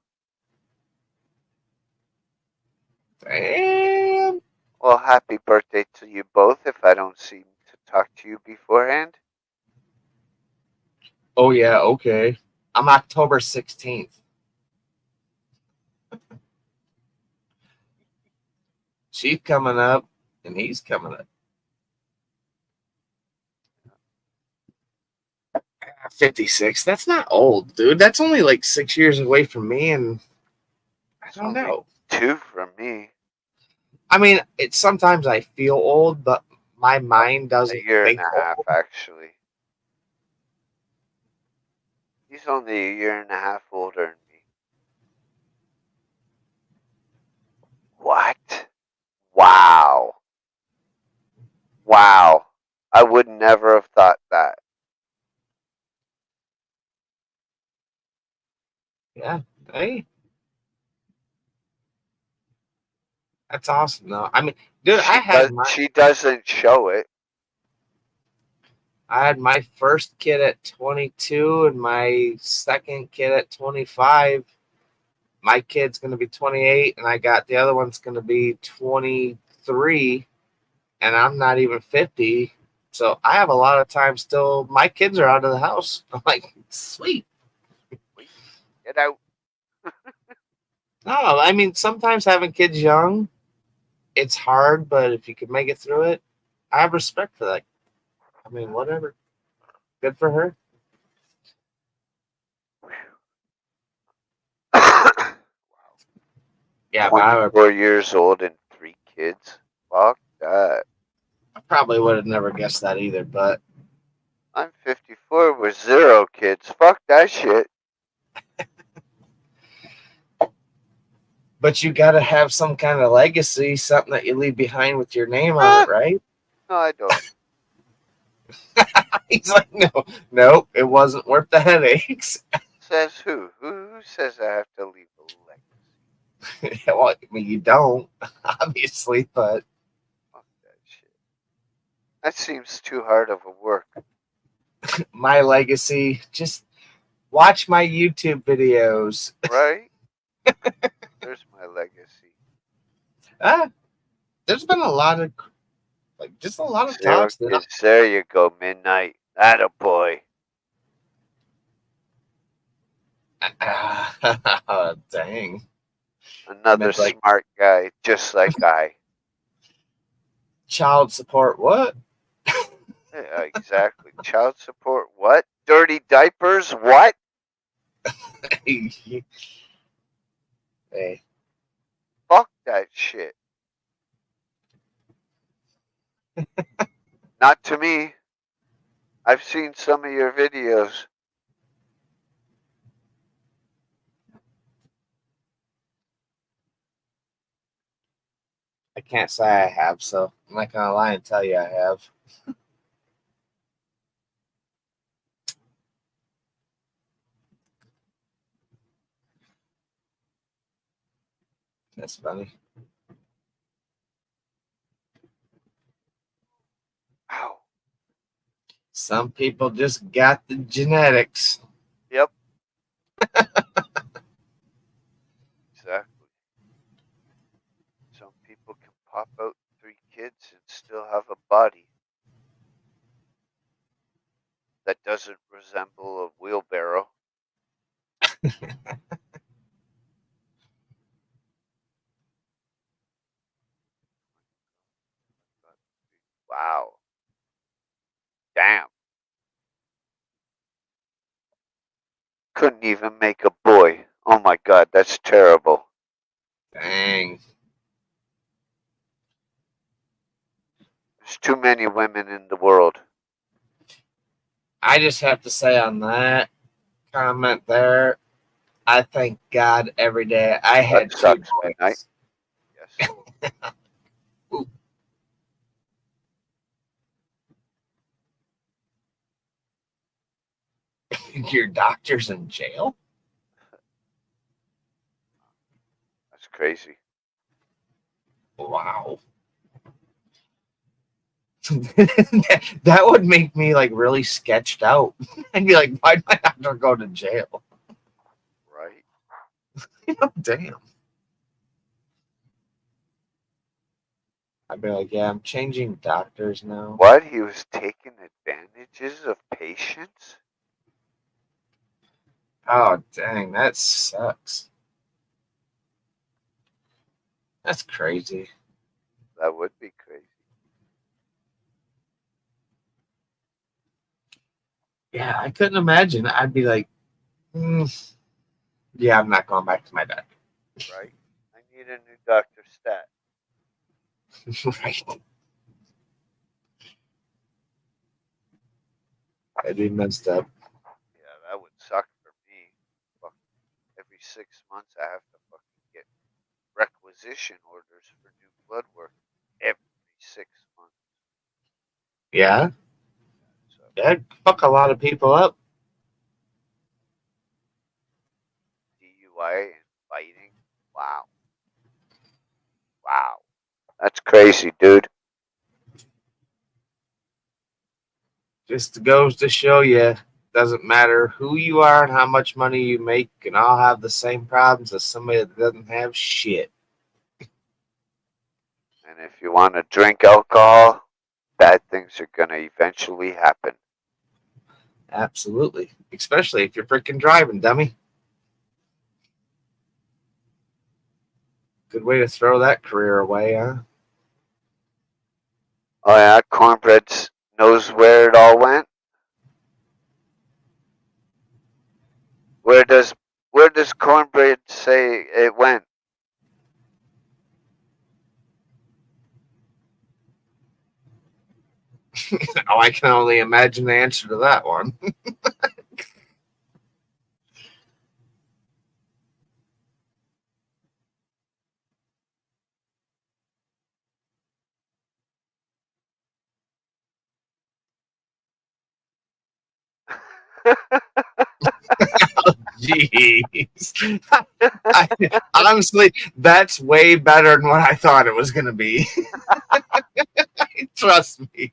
damn. Well, happy birthday to you both if I don't seem to talk to you beforehand. Oh yeah, okay. I'm October 16th. She's coming up, and he's coming up. 56. That's not old, dude. That's only like 6 years away from me, and I It's don't only know. 2 from me. I mean, it's sometimes I feel old, but my mind A doesn't year and think a half, old. actually. He's only a year and a half older than me. What? Wow. Wow. I would never have thought that. Yeah, hey, that's awesome. though. I mean, dude, She doesn't show it. I had my first kid at 22 and my second kid at 25. My kid's going to be 28, and I got the other one's going to be 23, and I'm not even 50. So I have a lot of time still. My kids are out of the house. I'm like, sweet. Get out. No, I mean, sometimes having kids young, it's hard, but if you can make it through it, I have respect for that. I mean, whatever. Good for her. Yeah, but 24 years old and 3 kids. Fuck that. I probably would have never guessed that either, but I'm 54 with 0 kids. Fuck that shit. you got to have some kind of legacy, something that you leave behind with your name on it, right? No, I don't. He's like, no, it wasn't worth the headaches. Says who? Who says I have to leave a legacy? Well, I mean, you don't, obviously, but Fuck that shit. That seems too hard of a work. my legacy, just watch my YouTube videos. Right? There's my legacy. There's been a lot of, like, just a lot of 0 talks. kids. There you go, Midnight. Atta boy. Dang. Another Like, smart guy, just like I. child support, what? Yeah, exactly. Child support, what? Dirty diapers, what? Hey. Fuck that shit. Not to me. I've seen some of your videos. I can't say I have, so I'm not gonna lie and tell you I have. That's funny. Ow. Some people just got the genetics. Yep. Exactly. Some people can pop out 3 kids and still have a body that doesn't resemble a wheelbarrow. Wow. Damn. Couldn't even make a boy. Oh my god, that's terrible. Dang. There's too many women in the world. I just have to say on that comment there, I thank God every day. I had two sucks, Midnight. boys. Yes. Your doctor's in jail? That's crazy. Wow. That would make me like really sketched out. I'd be like, why'd my doctor go to jail? Right? Damn. I'd be like, yeah, I'm changing doctors now. What? He was taking advantages of patients? Oh, dang, that sucks. That's crazy. That would be crazy. Yeah, I couldn't imagine. I'd be like, yeah, I'm not going back to my doctor. Right? I need a new Dr. Stat. Right. That'd be messed up. Yeah, that would suck for me. Fuck. Every 6 months I have to fucking get requisition orders for new blood work every 6 months. Yeah, So, that'd fuck a lot of people up. DUI and fighting. Wow. Wow. That's crazy, dude. Just goes to show you, doesn't matter who you are and how much money you make, and I'll have the same problems as somebody that doesn't have shit. And if you want to drink alcohol, bad things are going to eventually happen. Absolutely. Especially if you're freaking driving, dummy. Good way to throw that career away, huh? Oh, yeah, Cornbread knows where it all went. Where does Cornbread say it went? Oh, I can only imagine the answer to that one. Jeez. Honestly, that's way better than what I thought it was going to be. Trust me.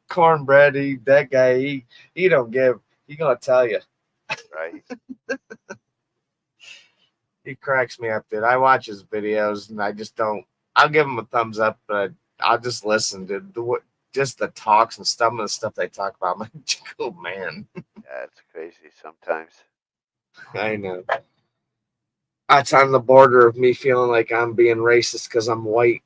Cornbread, that guy, he don't give. He going to tell you. Right. He cracks me up, dude. I watch his videos and I just don't. I'll give him a thumbs up, but I'll just listen to just the talks and some of the stuff they talk about. I'm like, oh, man. Yeah, it's crazy sometimes. I know. That's on the border of me feeling like I'm being racist because I'm white.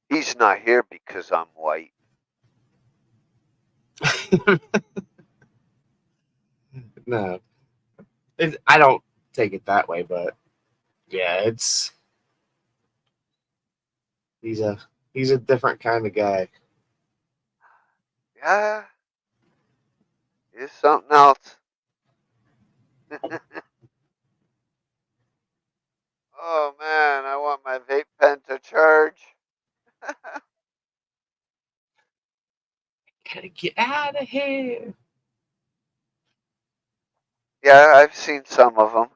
He's not here because I'm white. No. I don't take it that way, but yeah, he's a different kind of guy. Yeah. He's something else. Oh man, I want my vape pen to charge. Gotta get out of here. Yeah, I've seen some of them.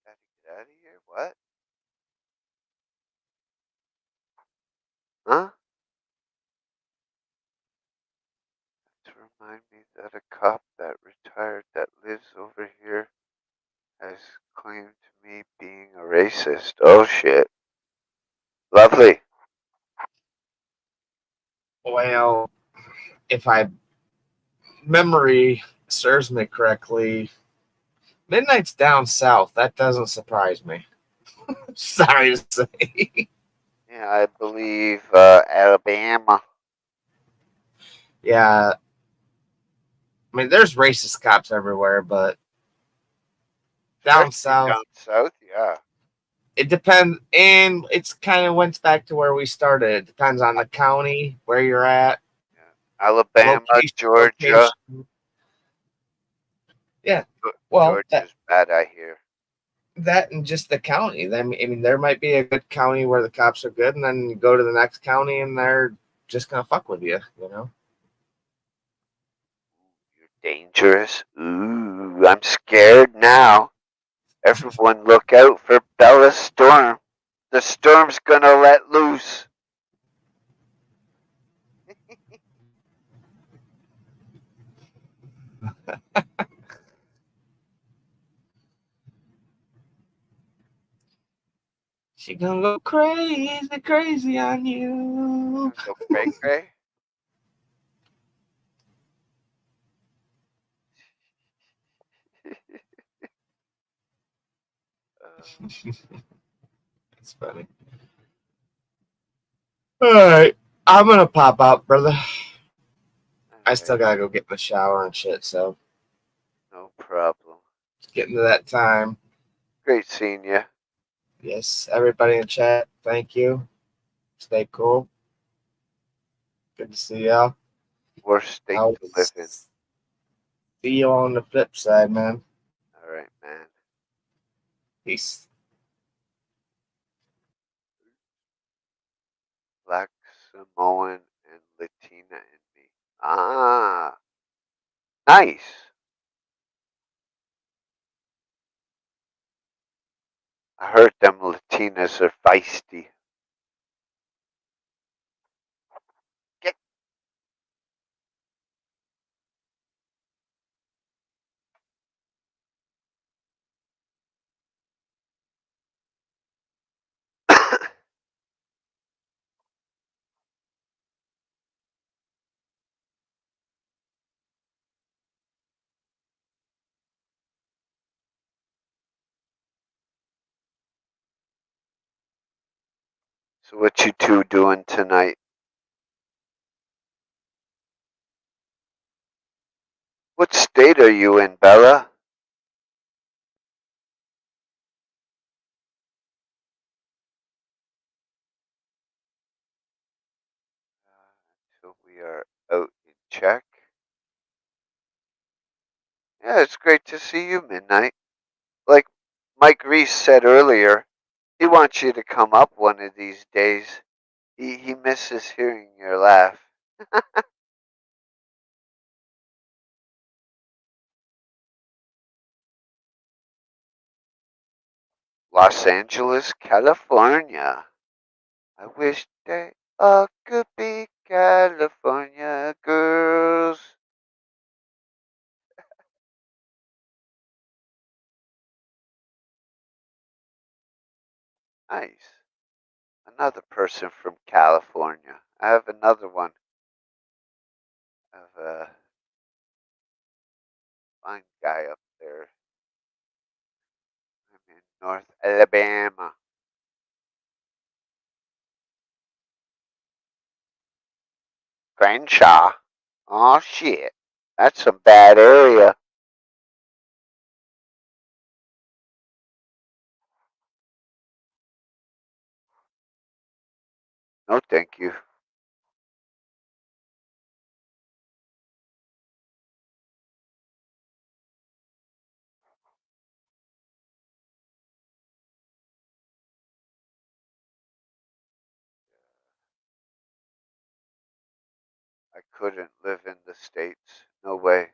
Gotta get out of here? What? Huh? To remind me that a cop that retired that lives over here has claimed to me being a racist. Oh shit. Lovely. Well, if my memory serves me correctly, Midnight's down south. That doesn't surprise me. Sorry to say. Yeah, I believe Alabama. Yeah. I mean, there's racist cops everywhere, but down Especially south, down south, yeah. it depends. And it's kind of went back to where we started. It depends on the county, where you're at, Alabama, Georgia. location. Yeah. Well, Georgia's bad, I hear. that and just the county. I mean, there might be a good county where the cops are good, and then you go to the next county and they're just gonna fuck with you. You know. You're dangerous. Ooh, I'm scared now. Everyone look out for Bella Storm. The storm's gonna let loose. She gonna go crazy, crazy on you. Go cray cray. It's funny. All right, I'm gonna pop out, brother. I still gotta go get in the shower and shit. So No problem. it's getting to that time. Great seeing you. Yes, everybody in chat, thank you. Stay cool. Good to see y'all. Worst state I'll to live in. see you on the flip side, man. All right, man. Peace. Black Samoan and Latina in me. Ah, nice. I heard them Latinas are feisty. Get So what you two doing tonight? What state are you in, Bella? So we are out in check. Yeah, it's great to see you, Midnight. Like Mike Reese said earlier, he wants you to come up one of these days. He misses hearing your laugh. Los Angeles, California. I wish they all could be California girls. Nice. Another person from California. I have another one. I have a fine guy up there. I'm in North Alabama. Crenshaw. Oh shit. That's some bad area. No, thank you. I couldn't live in the States. No way.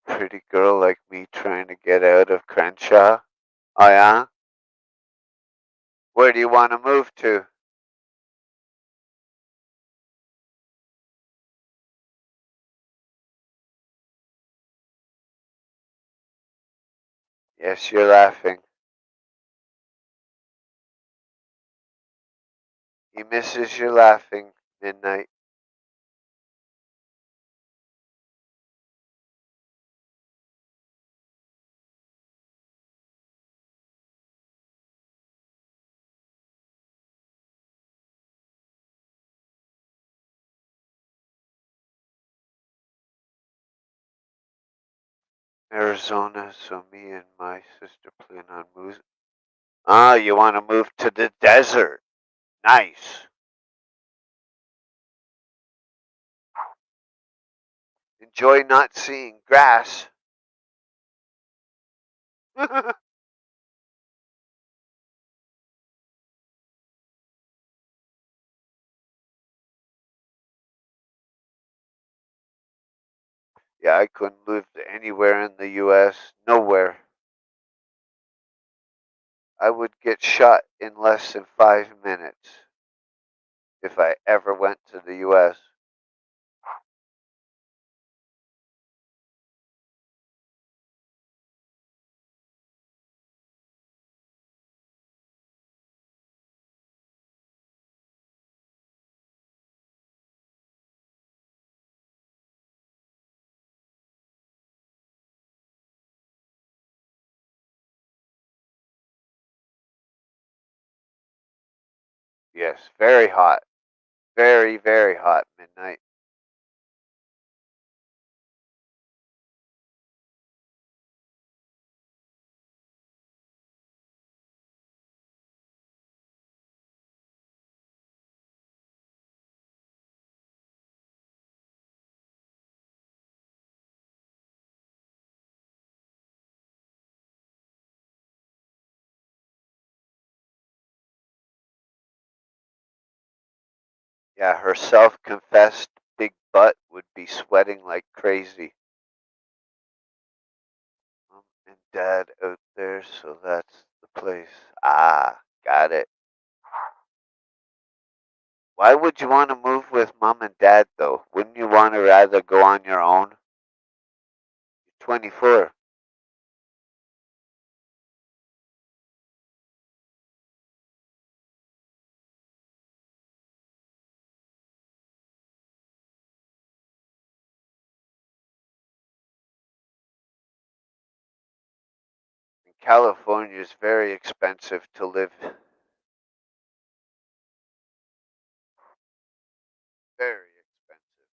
Pretty girl like me trying to get out of Crenshaw. Oh yeah? Where do you want to move to? Yes, you're laughing. He misses your laughing, Midnight. Arizona, so me and my sister plan on moving. Ah, you want to move to the desert? Nice. Enjoy not seeing grass. Yeah, I couldn't live anywhere in the U.S. Nowhere. I would get shot in less than 5 minutes if I ever went to the U.S. Yes, very hot. Very, very hot midnight. Yeah, her self confessed big butt would be sweating like crazy. Mom and dad out there, so that's the place. Ah, got it. Why would you want to move with mom and dad though? Wouldn't you want to rather go on your own? You're 24. And California is very expensive to live. Very expensive.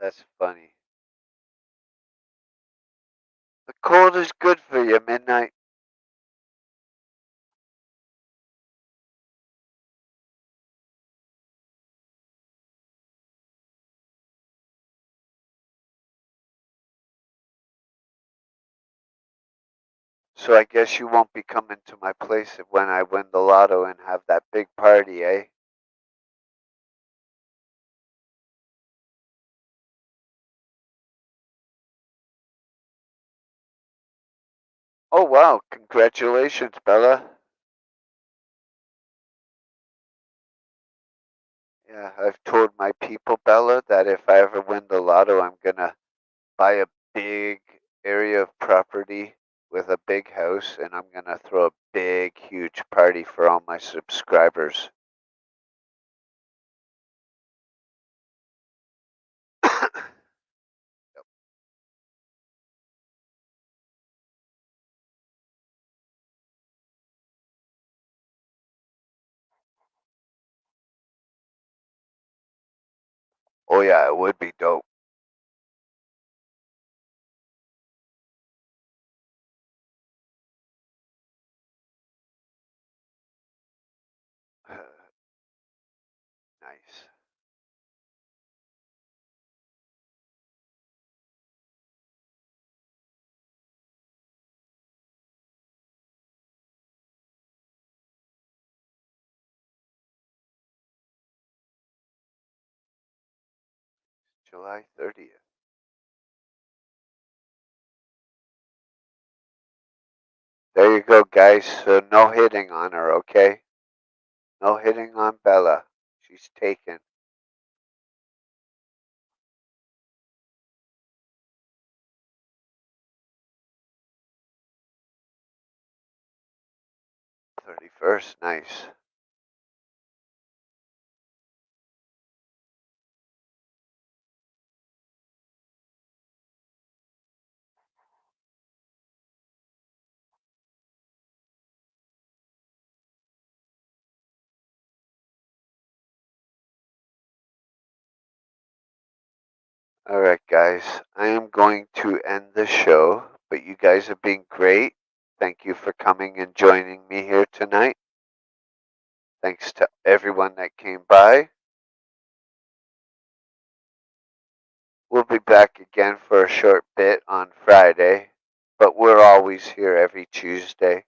That's funny. The cold is good for you, midnight. So I guess you won't be coming to my place when I win the lotto and have that big party, eh? Oh wow, congratulations, Bella. Yeah, I've told my people, Bella, that if I ever win the lotto, I'm gonna buy a big area of property with a big house and I'm gonna throw a big, huge party for all my subscribers. Oh yeah, it would be dope. Nice. July 30th. Is There you go, guys. So no hitting on her, okay? No hitting on Bella. She's taken. '31st, nice. All right, guys. I am going to end the show, but you guys have been great. Thank you for coming and joining me here tonight. Thanks to everyone that came by. We'll be back again for a short bit on Friday, but we're always here every Tuesday.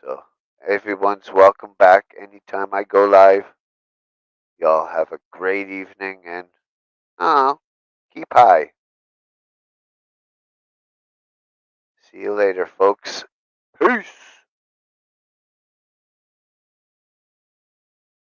So everyone's welcome back anytime I go live. Y'all have a great evening and keep high. See you later, folks. Peace.